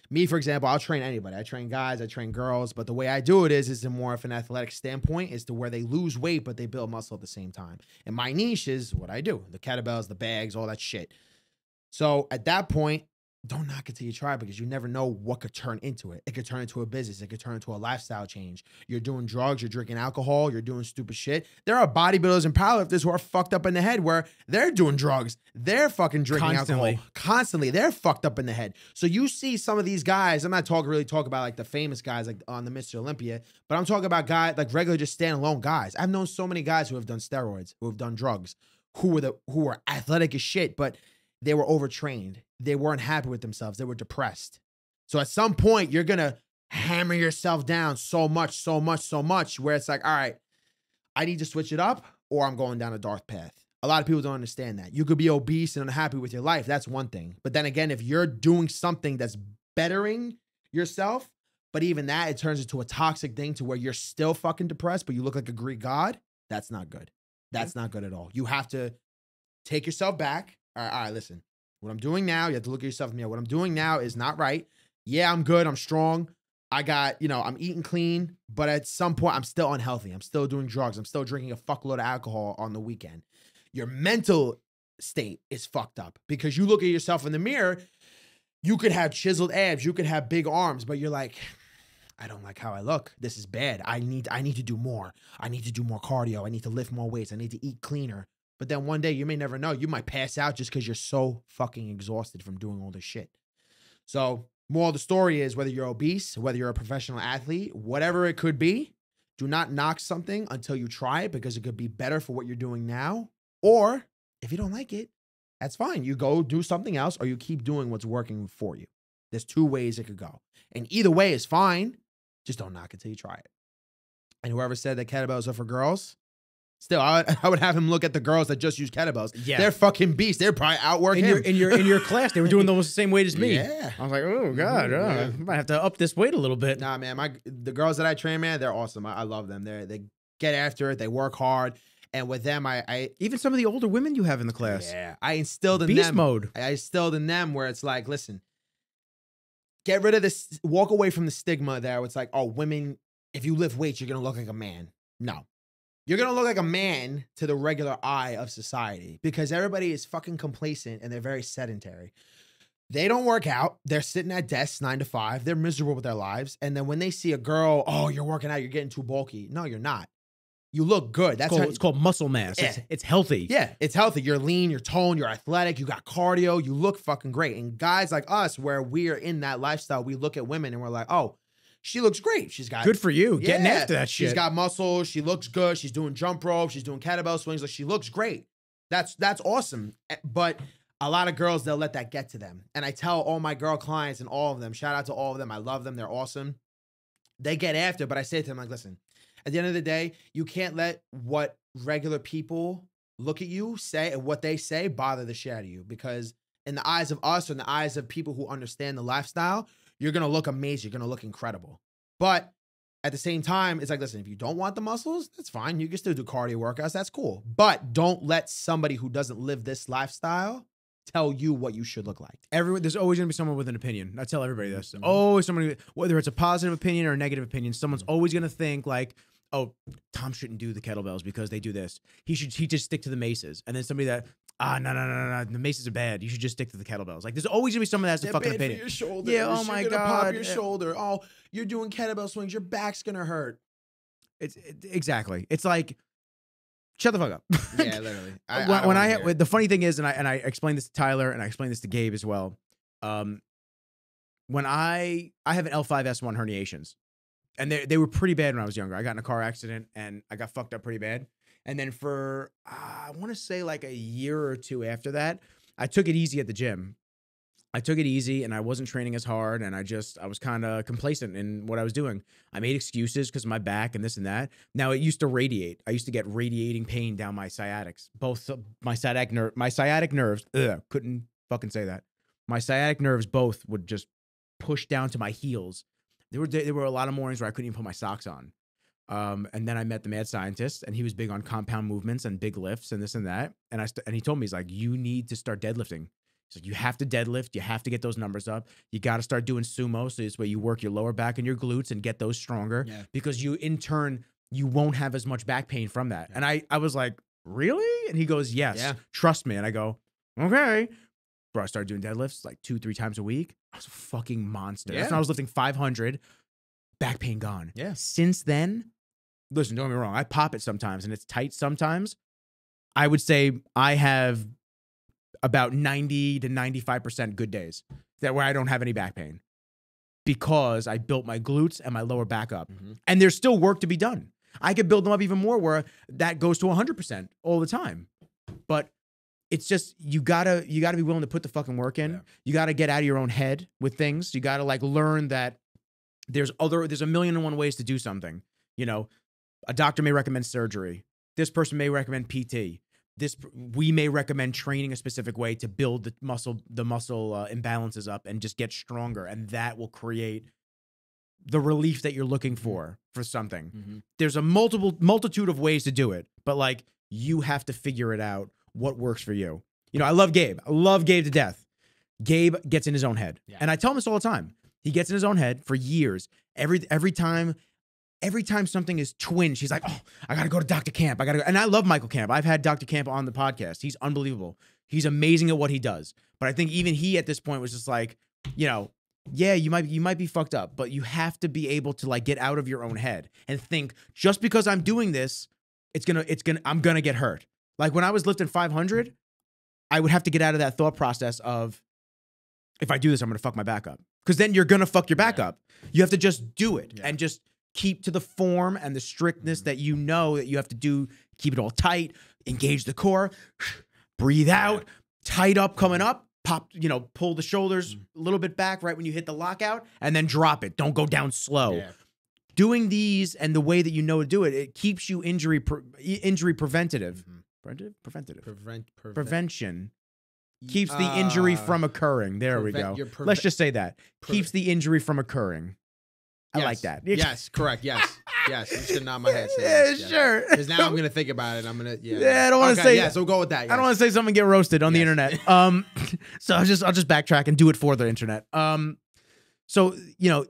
B: Me, for example, I'll train anybody. I train guys, I train girls. But the way I do it is more of an athletic standpoint, is to where they lose weight, but they build muscle at the same time. And my niche is what I do. The kettlebells, the bags, all that shit. So at that point, don't knock it till you try, because you never know what could turn into it. It could turn into a business. It could turn into a lifestyle change. You're doing drugs. You're drinking alcohol. You're doing stupid shit. There are bodybuilders and powerlifters who are fucked up in the head, where they're doing drugs. They're fucking drinking alcohol constantly. They're fucked up in the head. So you see some of these guys, I'm not really talking about like the famous guys like on the Mr. Olympia, but I'm talking about guys like regular, just standalone guys. I've known so many guys who have done steroids, who have done drugs, who were athletic as shit, but they were overtrained. They weren't happy with themselves. They were depressed. So at some point, you're going to hammer yourself down so much, where it's like, all right, I need to switch it up, or I'm going down a dark path. A lot of people don't understand that. You could be obese and unhappy with your life. That's one thing. But then again, if you're doing something that's bettering yourself, but even that, it turns into a toxic thing to where you're still fucking depressed, but you look like a Greek god, that's not good. That's not good at all. You have to take yourself back. All right, listen. What I'm doing now, you have to look at yourself in the mirror. What I'm doing now is not right. Yeah, I'm good. I'm strong. I got, I'm eating clean, but at some point, I'm still unhealthy. I'm still doing drugs. I'm still drinking a fuckload of alcohol on the weekend. Your mental state is fucked up, because you look at yourself in the mirror. You could have chiseled abs, you could have big arms, but you're like, I don't like how I look. This is bad. I need to do more. I need to do more cardio. I need to lift more weights. I need to eat cleaner. But then one day, you may never know. You might pass out just because you're so fucking exhausted from doing all this shit. So, moral of the story is, whether you're obese, whether you're a professional athlete, whatever it could be, do not knock something until you try it, because it could be better for what you're doing now. Or if you don't like it, that's fine. You go do something else, or you keep doing what's working for you. There's 2 ways it could go. And either way is fine. Just don't knock it till you try it. And whoever said that kettlebells are for girls, still, I would have him look at the girls that just use kettlebells.
A: Yeah.
B: They're fucking beasts. They're probably outworking him.
A: In your class, they were doing almost the same weight as me.
B: Yeah.
A: I was like, oh God,
B: Yeah.
A: I might have to up this weight a little bit.
B: Nah, man, the girls that I train, man, they're awesome. I love them. They get after it. They work hard. And with them, I
A: Even some of the older women you have in the class.
B: yeah, I instilled in
A: Beast
B: them.
A: mode.
B: I instilled in them where it's like, listen, get rid of this, walk away from the stigma there. It's like, oh, women, if you lift weights, you're going to look like a man. No. You're going to look like a man to the regular eye of society, because everybody is fucking complacent and they're very sedentary. They don't work out. They're sitting at desks 9 to 5. They're miserable with their lives. And then when they see a girl, oh, you're working out, you're getting too bulky. No, you're not. You look good. That's
A: It's called muscle mass.
B: Yeah.
A: It's healthy.
B: Yeah, it's healthy. You're lean, you're toned, you're athletic, you got cardio, you look fucking great. And guys like us, where we are in that lifestyle, we look at women and we're like, oh, she looks great. She's got
A: Good for you. Getting
B: Yeah,
A: after that shit.
B: She's got muscles. She looks good. She's doing jump rope. She's doing kettlebell swings. Like, she looks great. That's awesome. But a lot of girls, they'll let that get to them. And I tell all my girl clients and all of them, shout out to all of them. I love them. They're awesome. They get after, but I say to them, like, listen, at the end of the day, you can't let what regular people look at you say and what they say bother the shit out of you, because in the eyes of us, or in the eyes of people who understand the lifestyle, you're going to look amazing. You're going to look incredible. But at the same time, it's like, listen, if you don't want the muscles, that's fine. You can still do cardio workouts. That's cool. But don't let somebody who doesn't live this lifestyle tell you what you should look like.
A: There's always going to be someone with an opinion. I tell everybody this. Always somebody, whether it's a positive opinion or a negative opinion, someone's always going to think like, oh, Tom shouldn't do the kettlebells because they do this. He just stick to the maces. And then somebody that, no, the maces are bad. You should just stick to the kettlebells. Like, there's always gonna be someone that has a fucking opinion.
B: For your shoulder.
A: Yeah, oh my
B: You're gonna
A: God.
B: pop your shoulder. Oh, you're doing kettlebell swings. Your back's gonna hurt.
A: Exactly. It's like, shut the fuck up.
B: Yeah, literally.
A: The funny thing is, and I explained this to Tyler and I explained this to Gabe as well. When I have an L5S1 herniations, and they were pretty bad when I was younger. I got in a car accident and I got fucked up pretty bad. And then for, I want to say like a year or 2 after that, I took it easy at the gym. I took it easy and I wasn't training as hard, and I was kind of complacent in what I was doing. I made excuses because of my back and this and that. Now, it used to radiate. I used to get radiating pain down my sciatics. Both my sciatic nerves, couldn't fucking say that. My sciatic nerves both would just push down to my heels. There were a lot of mornings where I couldn't even put my socks on. And then I met the mad scientist, and he was big on compound movements and big lifts and this and that. And he told me, he's like, you need to start deadlifting. He's like, you have to deadlift. You have to get those numbers up. You got to start doing sumo. So this way you work your lower back and your glutes and get those stronger. Yeah. Because in turn, you won't have as much back pain from that. Yeah. And I was like, really? And he goes, yes, trust me. And I go, okay. Bro, I started doing deadlifts like 2-3 times a week. I was a fucking monster. That's when I was lifting 500, back pain gone. Yeah. Since then, listen, don't get me wrong, I pop it sometimes and it's tight sometimes. I would say I have about 90 to 95% good days where I don't have any back pain, because I built my glutes and my lower back up. Mm-hmm. And there's still work to be done. I could build them up even more where that goes to 100% all the time. But it's just, you gotta be willing to put the fucking work in. Yeah. You gotta get out of your own head with things. You gotta like learn that there's a million and one ways to do something. You know, a doctor may recommend surgery. This person may recommend PT. We may recommend training a specific way to build the muscle imbalances up and just get stronger. And that will create the relief that you're looking for something. Mm-hmm. There's a multitude of ways to do it, but like, you have to figure it out what works for you. You know, I love Gabe. I love Gabe to death. Gabe gets in his own head. Yeah. And I tell him this all the time. He gets in his own head for years. Every time something is twinged, she's like, oh, I got to go to Dr. Camp. I got to go. And I love Michael Camp. I've had Dr. Camp on the podcast. He's unbelievable. He's amazing at what he does. But I think even he at this point was just like, you know, yeah, you might be fucked up, but you have to be able to like get out of your own head and think, just because I'm doing this, I'm gonna get hurt. Like when I was lifting 500, I would have to get out of that thought process of, if I do this, I'm gonna fuck my back up. Because then you're gonna fuck your back up. You have to just do it and just keep to the form and the strictness that you know that you have to do. Keep it all tight, engage the core, breathe out, tight up coming up. Pop, pull the shoulders a little bit back right when you hit the lockout, and then drop it. Don't go down slow. Yeah. Doing these and the way that you know to do it, it keeps you injury preventative. Prevention. Keeps the injury from occurring. There we go. Let's just say that. Keeps the injury from occurring. I like that.
B: Yes, correct. Yes. Yes. You should nod my head.
A: Yeah, sure.
B: Because now I'm going to think about it. I'm going to,
A: I don't want to say.
B: Yeah, so go with that. Yes.
A: I don't want to say something and get roasted on the internet. So I'll just backtrack and do it for the internet. So,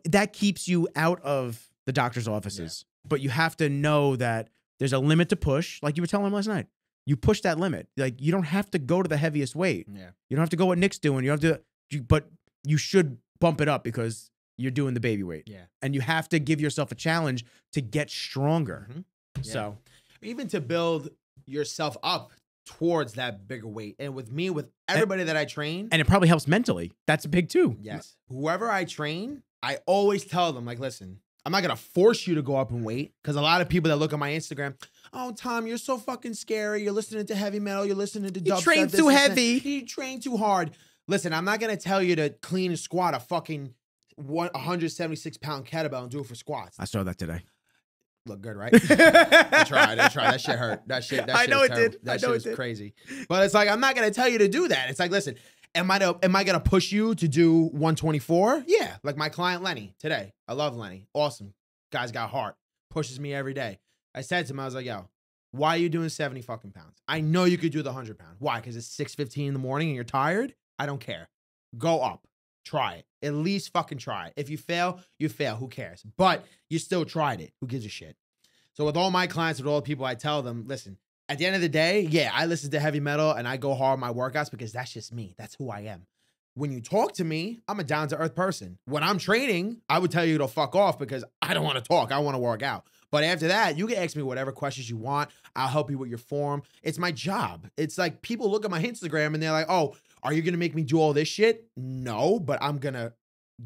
A: that keeps you out of the doctor's offices. Yeah. But you have to know that there's a limit to push. Like you were telling him last night. You push that limit. Like, you don't have to go to the heaviest weight. Yeah. You don't have to go what Nick's doing. You don't have to, but you should bump it up because you're doing the baby weight. Yeah. And you have to give yourself a challenge to get stronger. Mm-hmm. Yeah. So
B: even to build yourself up towards that bigger weight. And with me, with everybody that I train.
A: And it probably helps mentally. That's big too.
B: Yes. Whoever I train, I always tell them, like, listen, I'm not going to force you to go up in weight, because a lot of people that look at my Instagram, oh, Tom, you're so fucking scary. You're listening to heavy metal. You're listening to dubstep.
A: You train too heavy.
B: You train too hard. Listen, I'm not going to tell you to clean and squat a fucking 176-pound kettlebell and do it for squats.
A: I saw that today.
B: Look good, right? I tried. That shit hurt. That shit I know it did. That shit was crazy. But it's like, I'm not going to tell you to do that. It's like, listen, am I going to push you to do 124? Yeah. Like my client, Lenny, today. I love Lenny. Awesome. Guy's got heart. Pushes me every day. I said to him, I was like, yo, why are you doing 70 fucking pounds? I know you could do the 100 pound. Why? Because it's 6:15 in the morning and you're tired? I don't care. Go up. Try it. At least fucking try it. If you fail, you fail. Who cares? But you still tried it. Who gives a shit? So with all my clients, with all the people, I tell them, listen, at the end of the day, yeah, I listen to heavy metal and I go hard on my workouts because that's just me. That's who I am. When you talk to me, I'm a down-to-earth person. When I'm training, I would tell you to fuck off because I don't want to talk. I want to work out. But after that, you can ask me whatever questions you want. I'll help you with your form. It's my job. It's like people look at my Instagram and they're like, oh, are you going to make me do all this shit? No, but I'm going to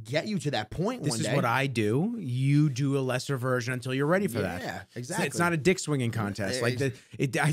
B: get you to that point one day.
A: This is what I do. You do a lesser version until you're ready for that.
B: Yeah, exactly.
A: It's not a dick swinging contest. Like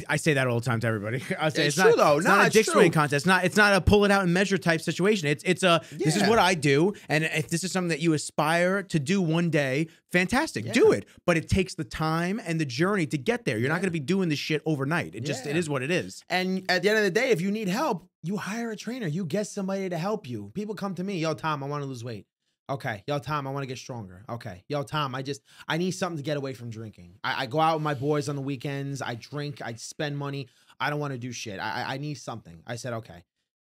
A: I say that all the time to everybody. I say
B: it's true though.
A: It's not a dick swinging contest. It's not a pull it out and measure type situation. This is what I do, and if this is something that you aspire to do one day, fantastic, do it. But it takes the time and the journey to get there. You're not going to be doing this shit overnight. It is what it is.
B: And at the end of the day, if you need help, you hire a trainer. You get somebody to help you. People come to me, yo, Tom, I want to lose weight. Okay. Yo, Tom, I want to get stronger. Okay. Yo, Tom, I need something to get away from drinking. I go out with my boys on the weekends. I drink. I spend money. I don't want to do shit. I need something. I said, okay,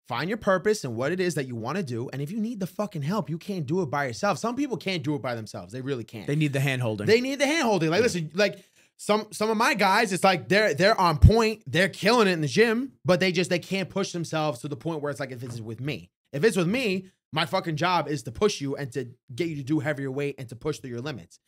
B: find your purpose and what it is that you want to do. And if you need the fucking help, you can't do it by yourself. Some people can't do it by themselves. They really can't.
A: They need the hand holding.
B: Like, listen, like some of my guys, it's like they're on point. They're killing it in the gym, but they can't push themselves to the point where it's like, if it's with me, my fucking job is to push you and to get you to do heavier weight and to push through your limits.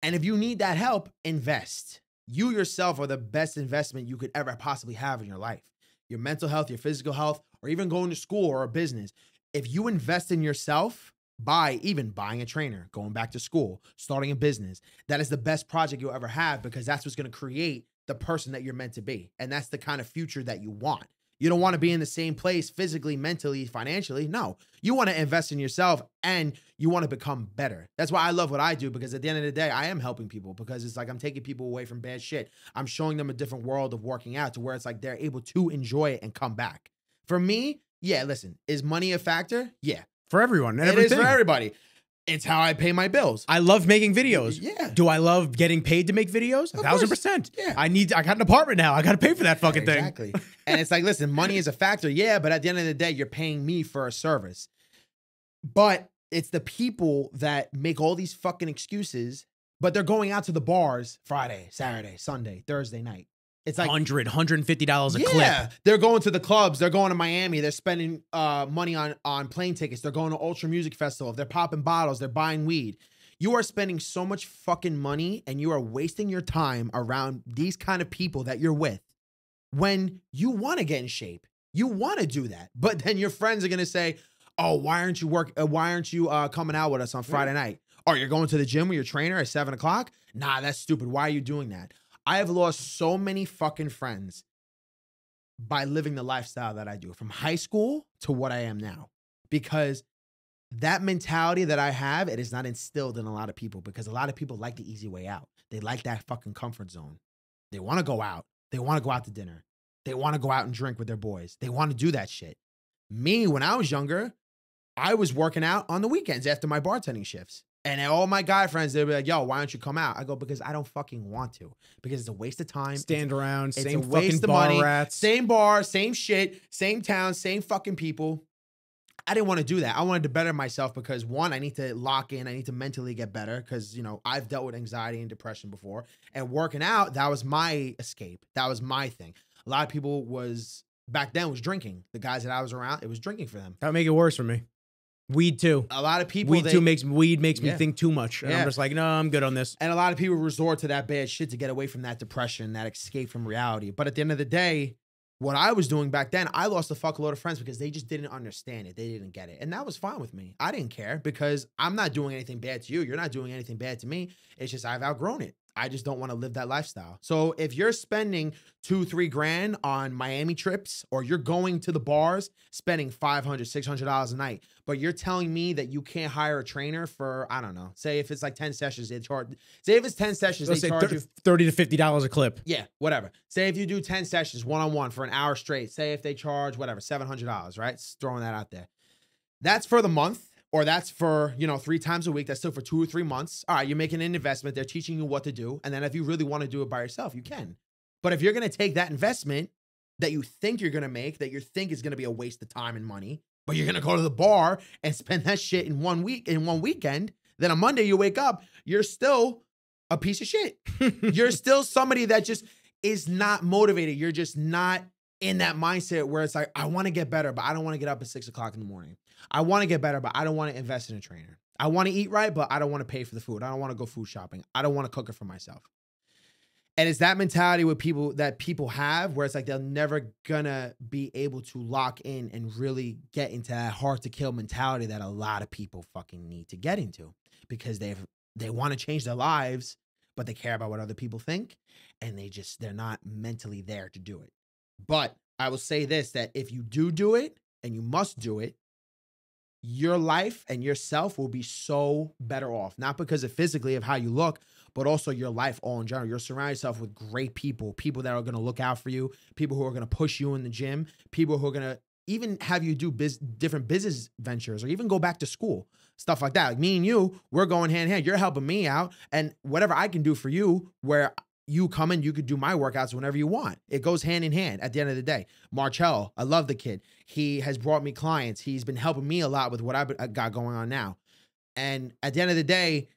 B: And if you need that help, invest. You yourself are the best investment you could ever possibly have in your life. Your mental health, your physical health, or even going to school or a business. If you invest in yourself by even buying a trainer, going back to school, starting a business, that is the best project you'll ever have, because that's what's going to create the person that you're meant to be. And that's the kind of future that you want. You don't want to be in the same place physically, mentally, financially. No, you want to invest in yourself and you want to become better. That's why I love what I do, because at the end of the day, I am helping people, because it's like I'm taking people away from bad shit. I'm showing them a different world of working out to where it's like they're able to enjoy it and come back. For me, yeah, listen, is money a factor? Yeah.
A: For everyone.
B: It is for everybody. It's how I pay my bills.
A: I love making videos.
B: Yeah.
A: Do I love getting paid to make videos? 1,000%.
B: Yeah.
A: I got an apartment now. I got to pay for that fucking thing.
B: Exactly. And it's like, listen, money is a factor. Yeah. But at the end of the day, you're paying me for a service. But it's the people that make all these fucking excuses, but they're going out to the bars Friday, Saturday, Sunday, Thursday night. It's like
A: $150 a clip.
B: yeah, they're going to the clubs. They're going to Miami. They're spending money on plane tickets. They're going to Ultra Music Festival. They're popping bottles. They're buying weed. You are spending so much fucking money and you are wasting your time around these kind of people that you're with when you want to get in shape. You want to do that. But then your friends are going to say, oh, why aren't you coming out with us on Friday night? Oh, you're going to the gym with your trainer at 7 o'clock? Nah, that's stupid. Why are you doing that? I have lost so many fucking friends by living the lifestyle that I do from high school to what I am now, because that mentality that I have, it is not instilled in a lot of people, because a lot of people like the easy way out. They like that fucking comfort zone. They want to go out. They want to go out to dinner. They want to go out and drink with their boys. They want to do that shit. Me, when I was younger, I was working out on the weekends after my bartending shifts. And all my guy friends, they'd be like, yo, why don't you come out? I go, because I don't fucking want to. Because it's a waste of time.
A: Stand around,
B: it's
A: same
B: a waste
A: fucking
B: of
A: bar
B: money.
A: rats.
B: Same bar, same shit, same town, same fucking people. I didn't want to do that. I wanted to better myself because, one, I need to lock in. I need to mentally get better because, you know, I've dealt with anxiety and depression before. And working out, that was my escape. That was my thing. A lot of people back then was drinking. The guys that I was around, it was drinking for them.
A: That would make it worse for me. Weed too.
B: A lot of people.
A: Weed makes me
B: Yeah.
A: think too much. And I'm just like, no, I'm good on this.
B: And a lot of people resort to that bad shit to get away from that depression, that escape from reality. But at the end of the day, what I was doing back then, I lost a fuckload of friends because they just didn't understand it. They didn't get it. And that was fine with me. I didn't care because I'm not doing anything bad to you. You're not doing anything bad to me. It's just I've outgrown it. I just don't want to live that lifestyle. So if you're spending $2-3 grand on Miami trips, or you're going to the bars, spending $500-$600 a night, but you're telling me that you can't hire a trainer for, I don't know, say if it's like 10 sessions, say if it's 10 sessions,
A: Let's
B: they
A: say
B: charge you
A: $30 to $50 a clip.
B: Yeah, whatever. Say if you do 10 sessions one-on-one for an hour straight, say if they charge whatever, $700, right? Just throwing that out there. That's for the month. Or that's for, 3 times a week. That's still for 2 or 3 months. All right, you're making an investment. They're teaching you what to do. And then if you really want to do it by yourself, you can. But if you're going to take that investment that you think you're going to make, that you think is going to be a waste of time and money, but you're going to go to the bar and spend that shit in one weekend, then on Monday you wake up, you're still a piece of shit. You're still somebody that just is not motivated. You're just not in that mindset where it's like, I want to get better, but I don't want to get up at 6 o'clock in the morning. I want to get better, but I don't want to invest in a trainer. I want to eat right, but I don't want to pay for the food. I don't want to go food shopping. I don't want to cook it for myself. And it's that mentality with people have, where it's like they're never gonna be able to lock in and really get into that hard to kill mentality that a lot of people fucking need to get into, because they want to change their lives, but they care about what other people think, and they're not mentally there to do it. But I will say this, that if you do it, and you must do it, your life and yourself will be so better off. Not because of physically of how you look, but also your life all in general. You'll surround yourself with great people that are going to look out for you, people who are going to push you in the gym, people who are going to even have you do different business ventures, or even go back to school, stuff like that. Like me and you, we're going hand in hand. You're helping me out, and whatever I can do for you, where you come in, you could do my workouts whenever you want. It goes hand in hand at the end of the day. Marcello, I love the kid. He has brought me clients. He's been helping me a lot with what I've got going on now. And at the end of the day,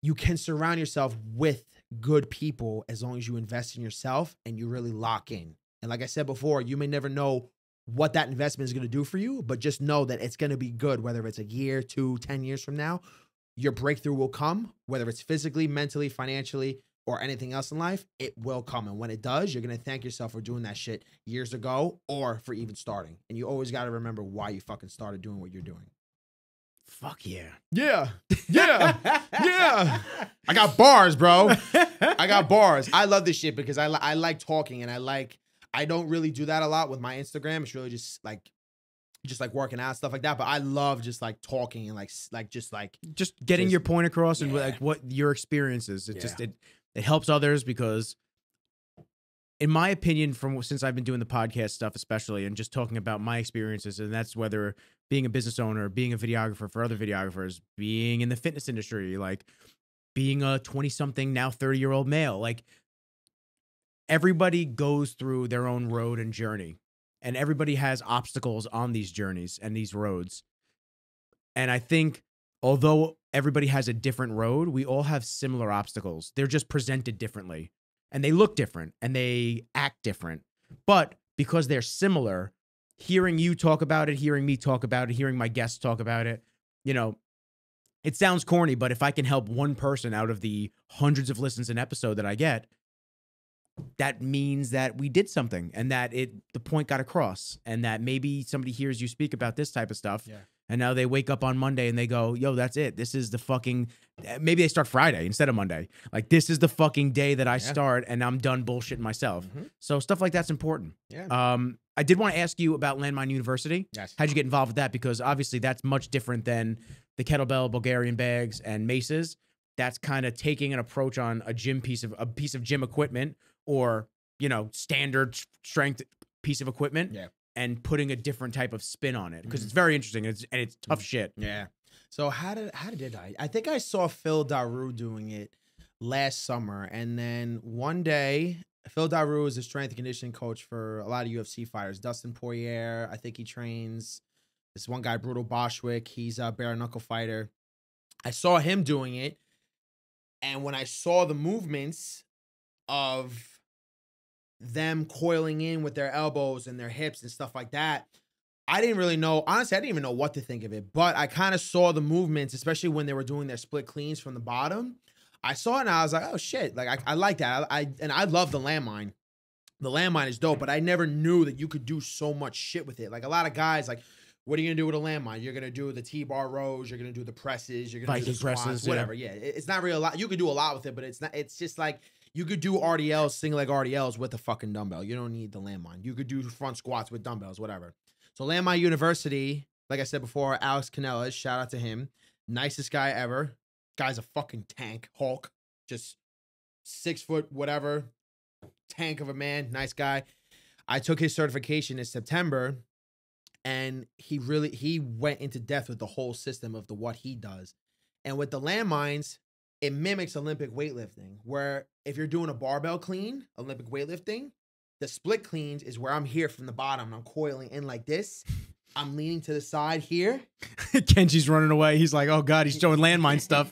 B: you can surround yourself with good people as long as you invest in yourself and you really lock in. And like I said before, you may never know what that investment is going to do for you, but just know that it's going to be good, whether it's a year, 2, 10 years from now. Your breakthrough will come, whether it's physically, mentally, financially, or anything else in life. It will come. And when it does, you're going to thank yourself for doing that shit years ago, or for even starting. And you always got to remember why you fucking started doing what you're doing.
A: Fuck yeah.
B: Yeah. Yeah. Yeah. I got bars, bro. I got bars. I love this shit because I like talking, and I don't really do that a lot with my Instagram. It's really just like working out, stuff like that. But I love just like talking and just
A: getting your point across, and like what your experience is. It helps others, because in my opinion, since I've been doing the podcast stuff, especially, and just talking about my experiences, and that's whether being a business owner, being a videographer for other videographers, being in the fitness industry, like being a 20-something, now 30-year-old male, like everybody goes through their own road and journey, and everybody has obstacles on these journeys and these roads. And I think, although everybody has a different road, we all have similar obstacles. They're just presented differently. and they look different and they act different. But because they're similar, hearing you talk about it, hearing me talk about it, hearing my guests talk about it, you know, it sounds corny, but if I can help one person out of the hundreds of listens an episode that I get, that means that we did something and that the point got across, and that maybe somebody hears you speak about this type of stuff.
B: Yeah.
A: And now they wake up on Monday and they go, yo, that's it. This is the fucking, maybe they start Friday instead of Monday. Like, this is the fucking day that I start and I'm done bullshitting myself. So stuff like that's important.
B: Yeah.
A: I did want to ask you about Landmine University.
B: Yes.
A: How'd you get involved with that? Because obviously that's much different than the kettlebell, Bulgarian bags, and maces. That's kind of taking an approach on a piece of gym equipment, or, you know, standard strength piece of equipment.
B: Yeah.
A: And putting a different type of spin on it, because it's very interesting and it's tough shit.
B: Yeah. So how did I? I think I saw Phil Daru doing it last summer, and then one day, Phil Daru is a strength and conditioning coach for a lot of UFC fighters. Dustin Poirier, I think he trains this one guy, Brutal Boschwick. He's a bare knuckle fighter. I saw him doing it, and when I saw the movements of them coiling in with their elbows and their hips and stuff like that, I didn't really know. Honestly, I didn't even know what to think of it, but I kind of saw the movements, especially when they were doing their split cleans from the bottom. I saw it and I was like, oh shit. Like, I like that. I love the landmine. The landmine is dope, but I never knew that you could do so much shit with it. Like, a lot of guys, like, what are you gonna do with a landmine? You're gonna do the T-bar rows, you're gonna do the presses, you're gonna do the squats,
A: presses,
B: whatever. Yeah. It's not really a lot. You could do a lot with it, but it's just like, you could do RDLs, single leg RDLs with a fucking dumbbell. You don't need the landmine. You could do front squats with dumbbells, whatever. So Landmine University, like I said before, Alex Canellas, shout out to him. Nicest guy ever. Guy's a fucking tank, Hulk. Just 6 foot, whatever, tank of a man. Nice guy. I took his certification in September, and he went into depth with the whole system of what he does. And with the landmines, it mimics Olympic weightlifting, where if you're doing a barbell clean, Olympic weightlifting, the split cleans is where I'm here from the bottom and I'm coiling in like this. I'm leaning to the side here.
A: Kenji's running away. He's like, oh God, he's showing landmine stuff.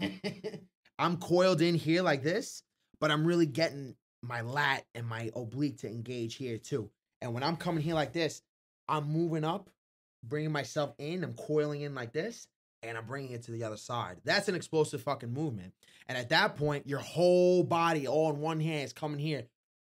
B: I'm coiled in here like this, but I'm really getting my lat and my oblique to engage here too. And when I'm coming here like this, I'm moving up, bringing myself in. I'm coiling in like this, and I'm bringing it to the other side. That's an explosive fucking movement. And at that point, your whole body all in one hand is coming here.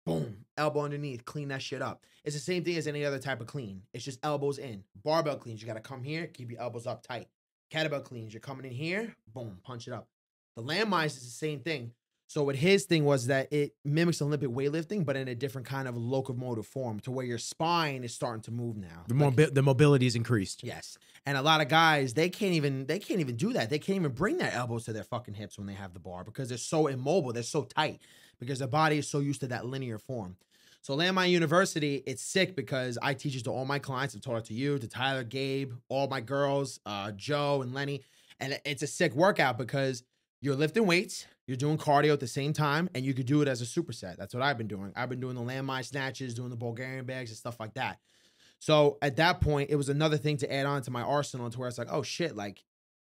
B: Boom, elbow underneath, clean that shit up. It's the same thing as any other type of clean. It's just elbows in. Barbell cleans, you got to come here, keep your elbows up tight. Kettlebell cleans, you're coming in here, boom, punch it up. The landmines is the same thing. So what his thing was that it mimics Olympic weightlifting, but in a different kind of locomotive form, to where your spine is starting to move now.
A: The mobility is increased.
B: Yes. And a lot of guys, they can't even do that. They can't even bring their elbows to their fucking hips when they have the bar, because they're so immobile. They're so tight because their body is so used to that linear form. So Landmine University, it's sick because I teach it to all my clients. I've taught it to you, to Tyler, Gabe, all my girls, Joe and Lenny. And it's a sick workout because you're lifting weights, you're doing cardio at the same time, and you could do it as a superset. That's what I've been doing. I've been doing the landmine snatches, doing the Bulgarian bags and stuff like that. So at that point, it was another thing to add on to my arsenal, to where it's like, oh shit, like,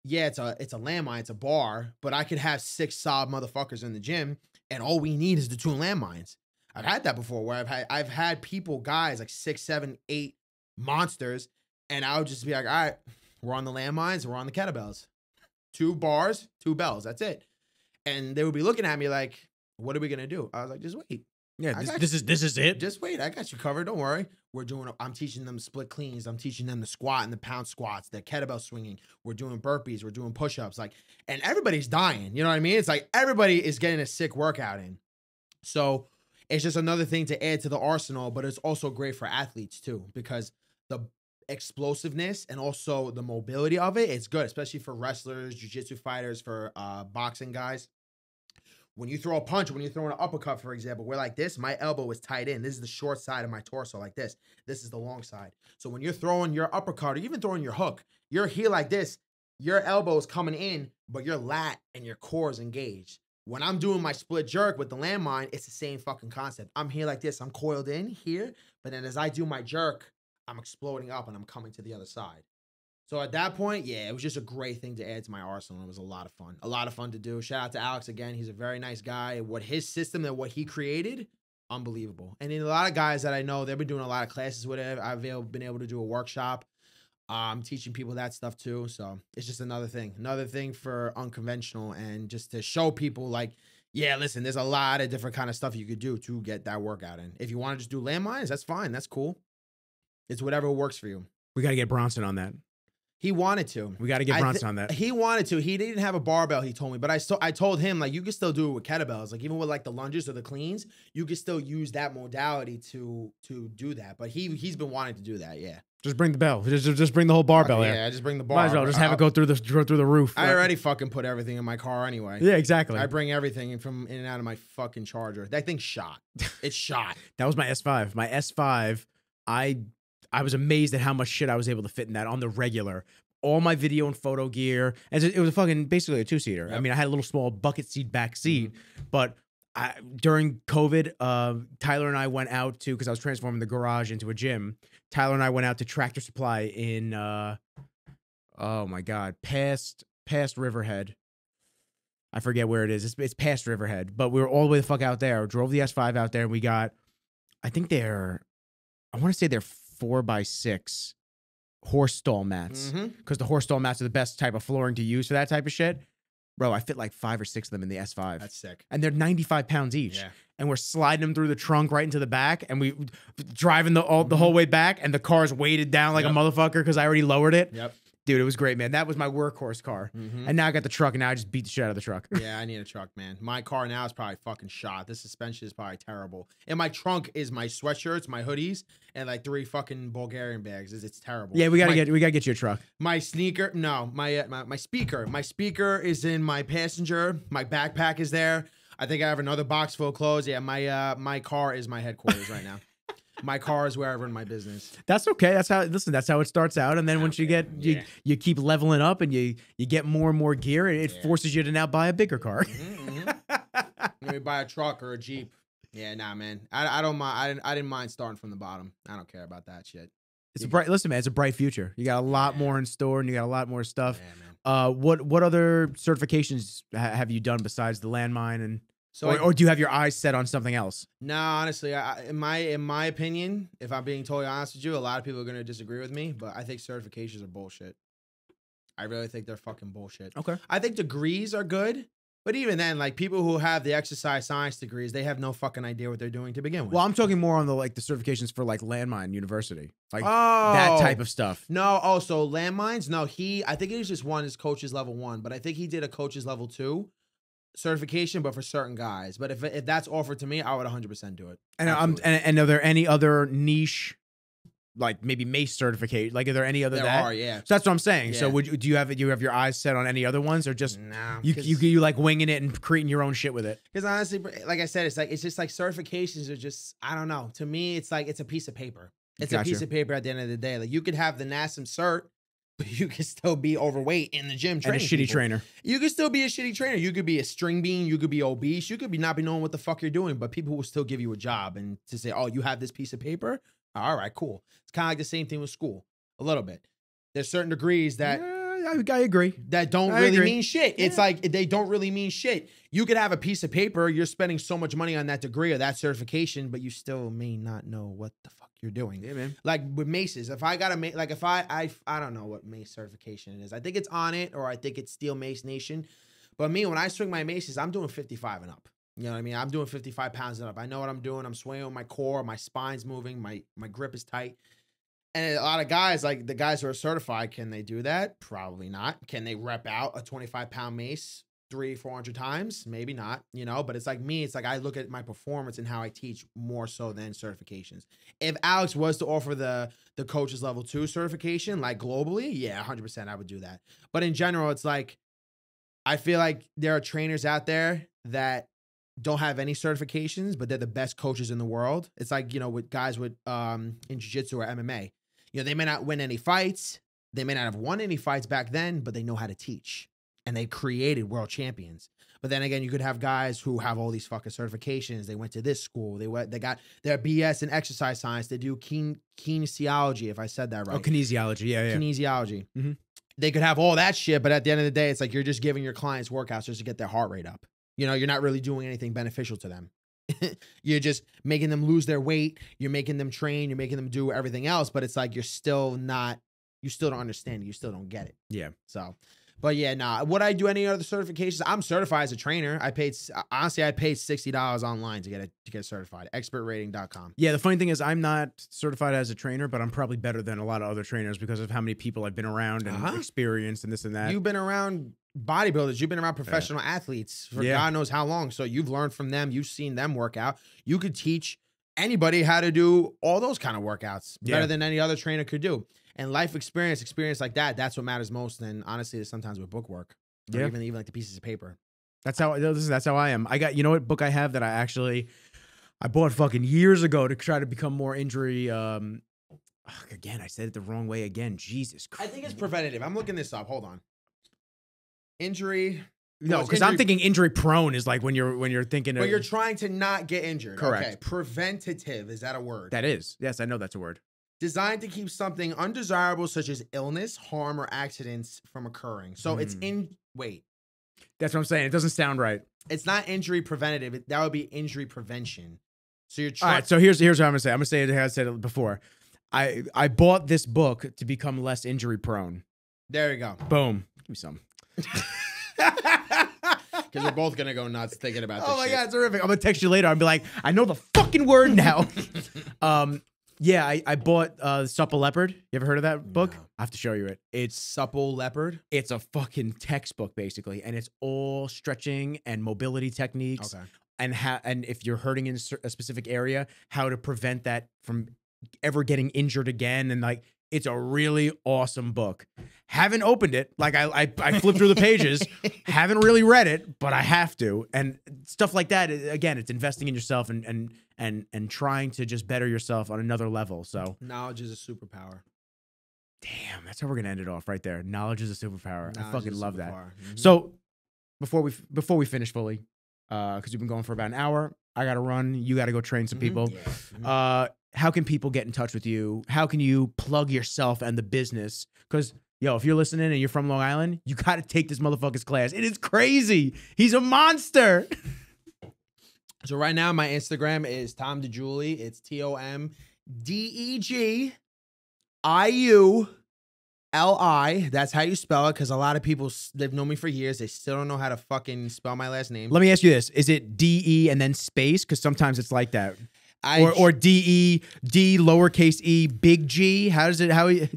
B: yeah, it's a landmine, it's a bar, but I could have 6 solid motherfuckers in the gym, and all we need is the 2 landmines. I've had that before, where I've had people, guys, like 6, 7, 8 monsters, and I would just be like, all right, we're on the landmines, we're on the kettlebells. 2 bars, 2 bells, that's it. And they would be looking at me like, what are we gonna do? I was like, just wait.
A: Yeah, this is it.
B: Just wait, I got you covered. Don't worry. I'm teaching them split cleans. I'm teaching them the squat and the pound squats, the kettlebell swinging. We're doing burpees. We're doing push-ups. Like, and everybody's dying. You know what I mean? It's like everybody is getting a sick workout in. So it's just another thing to add to the arsenal, but it's also great for athletes too, because the explosiveness and also the mobility of it, it's good, especially for wrestlers, jiu-jitsu fighters, for boxing guys. When you throw a punch, when you throw an uppercut, for example, we're like this, my elbow is tight in. This is the short side of my torso, like this. This is the long side. So when you're throwing your uppercut, or even throwing your hook, you're here like this, your elbow is coming in, but your lat and your core is engaged. When I'm doing my split jerk with the landmine, it's the same fucking concept. I'm here like this, I'm coiled in here, but then as I do my jerk, I'm exploding up and I'm coming to the other side. So at that point, yeah, it was just a great thing to add to my arsenal. It was a lot of fun. A lot of fun to do. Shout out to Alex again. He's a very nice guy. What his system and what he created, unbelievable. And then a lot of guys that I know, they've been doing a lot of classes with it. I've been able to do a workshop. I'm teaching people that stuff too. So it's just another thing for unconventional, and just to show people like, yeah, listen, there's a lot of different kind of stuff you could do to get that workout in. If you want to just do landmines, that's fine. That's cool. It's whatever works for you.
A: We got to get Bronson on that.
B: He wanted to.
A: We got to get Bronson on that.
B: He wanted to. He didn't have a barbell, he told me. But I told him, like, you can still do it with kettlebells. Like, even with, like, the lunges or the cleans, you can still use that modality to do that. But he's been wanting to do that, yeah.
A: Just bring the bell. Just bring the whole barbell here.
B: Yeah, just bring the bar.
A: Might as well just have it go through the roof.
B: I already fucking put everything in my car anyway.
A: Yeah, exactly.
B: I bring everything from in and out of my fucking Charger. That thing's shot. It's shot.
A: That was my S5. My S5, I was amazed at how much shit I was able to fit in that on the regular. All my video and photo gear. And it was a fucking basically a 2-seater. Yep. I mean, I had a little small bucket seat back seat, but during COVID, Tyler and I went out to, because I was transforming the garage into a gym. Tyler and I went out to Tractor Supply in, oh my God, past Riverhead. I forget where it is. It's past Riverhead, but we were all the way the fuck out there. Drove the S5 out there, and we got, I want to say they're 4x6 horse stall mats, because the horse stall mats are the best type of flooring to use for that type of shit. Bro, I fit like 5 or 6 of them in the S5.
B: That's sick.
A: And they're 95 pounds each.
B: Yeah.
A: And we're sliding them through the trunk right into the back, and we driving the whole way back, and the car's weighted down like a motherfucker because I already lowered it.
B: Yep.
A: Dude, it was great, man. That was my workhorse car. And now I got the truck, and now I just beat the shit out of the truck.
B: Yeah, I need a truck, man. My car now is probably fucking shot. The suspension is probably terrible. And my trunk is my sweatshirts, my hoodies, and like 3 fucking Bulgarian bags. It's terrible.
A: Yeah, we gotta get you a truck.
B: My sneaker, no, my speaker. My speaker is in my passenger. My backpack is there. I think I have another box full of clothes. Yeah, my car is my headquarters right now. My car is where I run my business. That's
A: okay. That's how it starts out. And then once you get, you keep leveling up, and you get more and more gear, and it forces you to now buy a bigger car.
B: Maybe buy a truck or a Jeep. Yeah, nah, man. I don't mind. I didn't mind starting from the bottom. I don't care about that shit.
A: Listen, man, it's a bright future. You got a lot more in store, and you got a lot more stuff.
B: Yeah, man.
A: What other certifications have you done besides the landmine, and or do you have your eyes set on something else?
B: No, honestly, in my opinion, if I'm being totally honest with you, a lot of people are gonna disagree with me, but I think certifications are bullshit. I really think they're fucking bullshit.
A: Okay.
B: I think degrees are good, but even then, like, people who have the exercise science degrees, they have no fucking idea what they're doing to begin with.
A: Well, I'm talking more on the certifications for like Landmine University, like that type of stuff.
B: No, so landmines. No, I think he was just his coach's level 1, but I think he did a coach's level 2 certification, but for certain guys. But if that's offered to me, I would 100% do it.
A: And and are there any other niche, like maybe mace certificate? Like, are there any other
B: there
A: that?
B: Are, yeah.
A: So that's what I'm saying.
B: Yeah.
A: So do you have your eyes set on any other ones, or just
B: no?
A: You like winging it and creating your own shit with it?
B: Because honestly, like I said, it's just like certifications are just, I don't know. To me, it's like it's a piece of paper. It's a piece of paper at the end of the day. Like, you could have the NASM cert, but you can still be overweight in the gym training.
A: And a shitty trainer.
B: You could still be a shitty trainer. You could be a string bean. You could be obese. You could not be knowing what the fuck you're doing, but people will still give you a job. And to say, oh, you have this piece of paper? All right, cool. It's kind of like the same thing with school, a little bit. There's certain degrees that
A: I agree.
B: That don't really mean shit. It's like they don't really mean shit. You could have a piece of paper. You're spending so much money on that degree or that certification, but you still may not know what the fuck you're doing.
A: Yeah, man.
B: Like with maces, if I got a like if I don't know what mace certification it is. I think it's on it, or I think it's Steel Mace Nation. But me, when I swing my maces, I'm doing 55 and up. You know what I mean? I'm doing 55 pounds and up. I know what I'm doing. I'm swinging with my core. My spine's moving. My grip is tight. And a lot of guys, like the guys who are certified, can they do that? Probably not. Can they rep out a 25-pound mace 300-400 times? Maybe not, you know, but it's like me. It's like I look at my performance and how I teach more so than certifications. If Alex was to offer the coach's level 2 certification, like globally, yeah, 100% I would do that. But in general, it's like, I feel like there are trainers out there that don't have any certifications, but they're the best coaches in the world. It's like, you know, with guys with in jiu-jitsu or MMA. You know, they may not win any fights. They may not have won any fights back then, but they know how to teach. and they created world champions. But then again, you could have guys who have all these fucking certifications. They went to this school. They got their BS in exercise science. They do kinesiology, if I said that right.
A: Oh, kinesiology. Yeah.
B: Kinesiology.
A: Mhm.
B: They could have all that shit, but at the end of the day, it's like you're just giving your clients workouts just to get their heart rate up. You know, you're not really doing anything beneficial to them. You're just making them lose their weight. You're making them train. You're making them do everything else, but it's like you still don't understand it. You still don't get it.
A: Yeah.
B: So, but yeah, nah. Would I do any other certifications? I'm certified as a trainer. I paid $60 online to get certified. Expertrating.com.
A: Yeah, the funny thing is I'm not certified as a trainer, but I'm probably better than a lot of other trainers because of how many people I've been around and experienced and this and that.
B: You've been around bodybuilders. You've been around professional athletes for God knows how long. So you've learned from them. You've seen them work out. You could teach anybody how to do all those kind of workouts better than any other trainer could do. And life experience like that's what matters most. And honestly, sometimes with book work, or even like the pieces of paper. That's how
A: I am. I got, you know what book I have that I bought fucking years ago to try to become more injury. Again, I said it the wrong way again. Jesus Christ.
B: I think it's preventative. I'm looking this up. Hold on. Injury.
A: No, because I'm thinking injury prone is like when you're thinking
B: of. But you're trying to not get injured.
A: Correct.
B: Okay. Preventative. Is that a word?
A: That is. Yes, I know that's a word.
B: Designed to keep something undesirable such as illness, harm, or accidents from occurring. So it's wait.
A: That's what I'm saying. It doesn't sound right.
B: It's not injury preventative. That would be injury prevention. So you're
A: trying. All right. So here's what I'm gonna say. I'm gonna say it. I said it before. I bought this book to become less injury prone.
B: There you go.
A: Boom. Give me some.
B: Because we're both gonna go nuts thinking about this.
A: Oh my
B: shit.
A: God, it's terrific. I'm gonna text you later. I'll be like, I know the fucking word now. Yeah, I bought Supple Leopard. You ever heard of that book?
B: No.
A: I have to show you it. It's
B: Supple Leopard.
A: It's a fucking textbook basically, and it's all stretching and mobility techniques.
B: Okay.
A: And if you're hurting in a specific area, how to prevent that from ever getting injured again. And like, it's a really awesome book. Haven't opened it. Like I flipped through the pages. Haven't really read it, but I have to. And stuff like that. Again, it's investing in yourself and trying to just better yourself on another level. So
B: knowledge is a superpower.
A: Damn, that's how we're gonna end it off right there. Knowledge is a superpower. I fucking love that.
B: Mm-hmm.
A: So before we finish fully, because we've been going for about an hour, I gotta run. You gotta go train some people.
B: Yeah. Mm-hmm.
A: How can people get in touch with you? How can you plug yourself and the business? Because, yo, if you're listening and you're from Long Island, you got to take this motherfucker's class. It is crazy. He's a monster.
B: So right now, my Instagram is Tom DeGiuli. It's TomDegiuli. That's how you spell it, because a lot of people, they've known me for years. They still don't know how to fucking spell my last name.
A: Let me ask you this. Is it D-E and then space? Because sometimes it's like that. Or D-E, D, lowercase e, big G.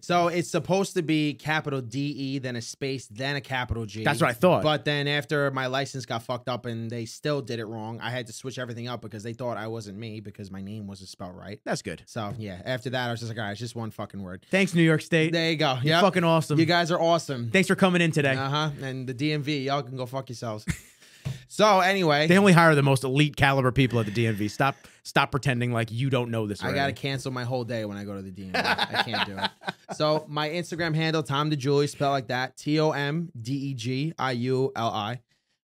A: So it's supposed to be capital D-E, then a space, then a capital G. That's what I thought.
B: But then after my license got fucked up and they still did it wrong, I had to switch everything up because they thought I wasn't me because my name wasn't spelled right.
A: That's good.
B: So yeah, after that, I was just like, all right, it's just one fucking word.
A: Thanks, New York State.
B: There you go.
A: You're fucking awesome.
B: You guys are awesome.
A: Thanks for coming in today.
B: And the DMV, y'all can go fuck yourselves. So anyway,
A: they only hire the most elite caliber people at the DMV. Stop pretending like you don't know this already.
B: I gotta cancel my whole day when I go to the DMV. I can't do it. So my Instagram handle, Tom DeGiuli, spelled like that, TomDegiuli.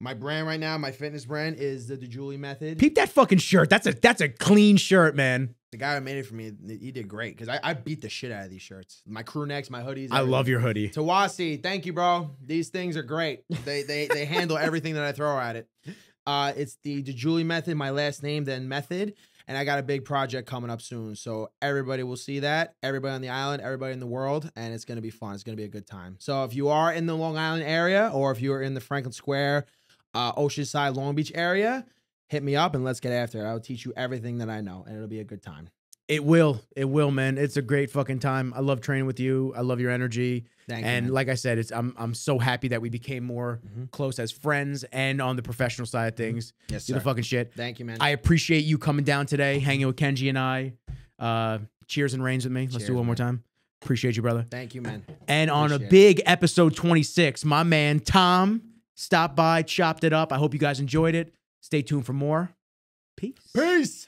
B: My brand right now, my fitness brand, is the DeGiuli Method.
A: Peep that fucking shirt. That's a clean shirt, man.
B: The guy who made it for me, he did great, because I beat the shit out of these shirts. My crew necks, my hoodies.
A: I love your hoodie.
B: Tawasi, thank you, bro. These things are great. They handle everything that I throw at it. It's the DeGiuli Method, my last name, then Method. And I got a big project coming up soon. So everybody will see that. Everybody on the island, everybody in the world. And it's going to be fun. It's going to be a good time. So if you are in the Long Island area, or if you are in the Franklin Square, Oceanside, Long Beach area, hit me up and let's get after it. I'll teach you everything that I know, and it'll be a good time.
A: It will, man. It's a great fucking time. I love training with you. I love your energy.
B: Thank you,
A: and
B: man.
A: Like I said, I'm so happy that we became more close as friends and on the professional side of things.
B: Yes,
A: You're
B: sir.
A: the fucking shit.
B: Thank you, man.
A: I appreciate you coming down today, hanging with Kenji and I. Cheers and rains with me. Let's do it one more time. Appreciate you, brother.
B: Thank you, man.
A: And on a big episode 26, my man Tom stopped by, chopped it up. I hope you guys enjoyed it. Stay tuned for more. Peace.
B: Peace.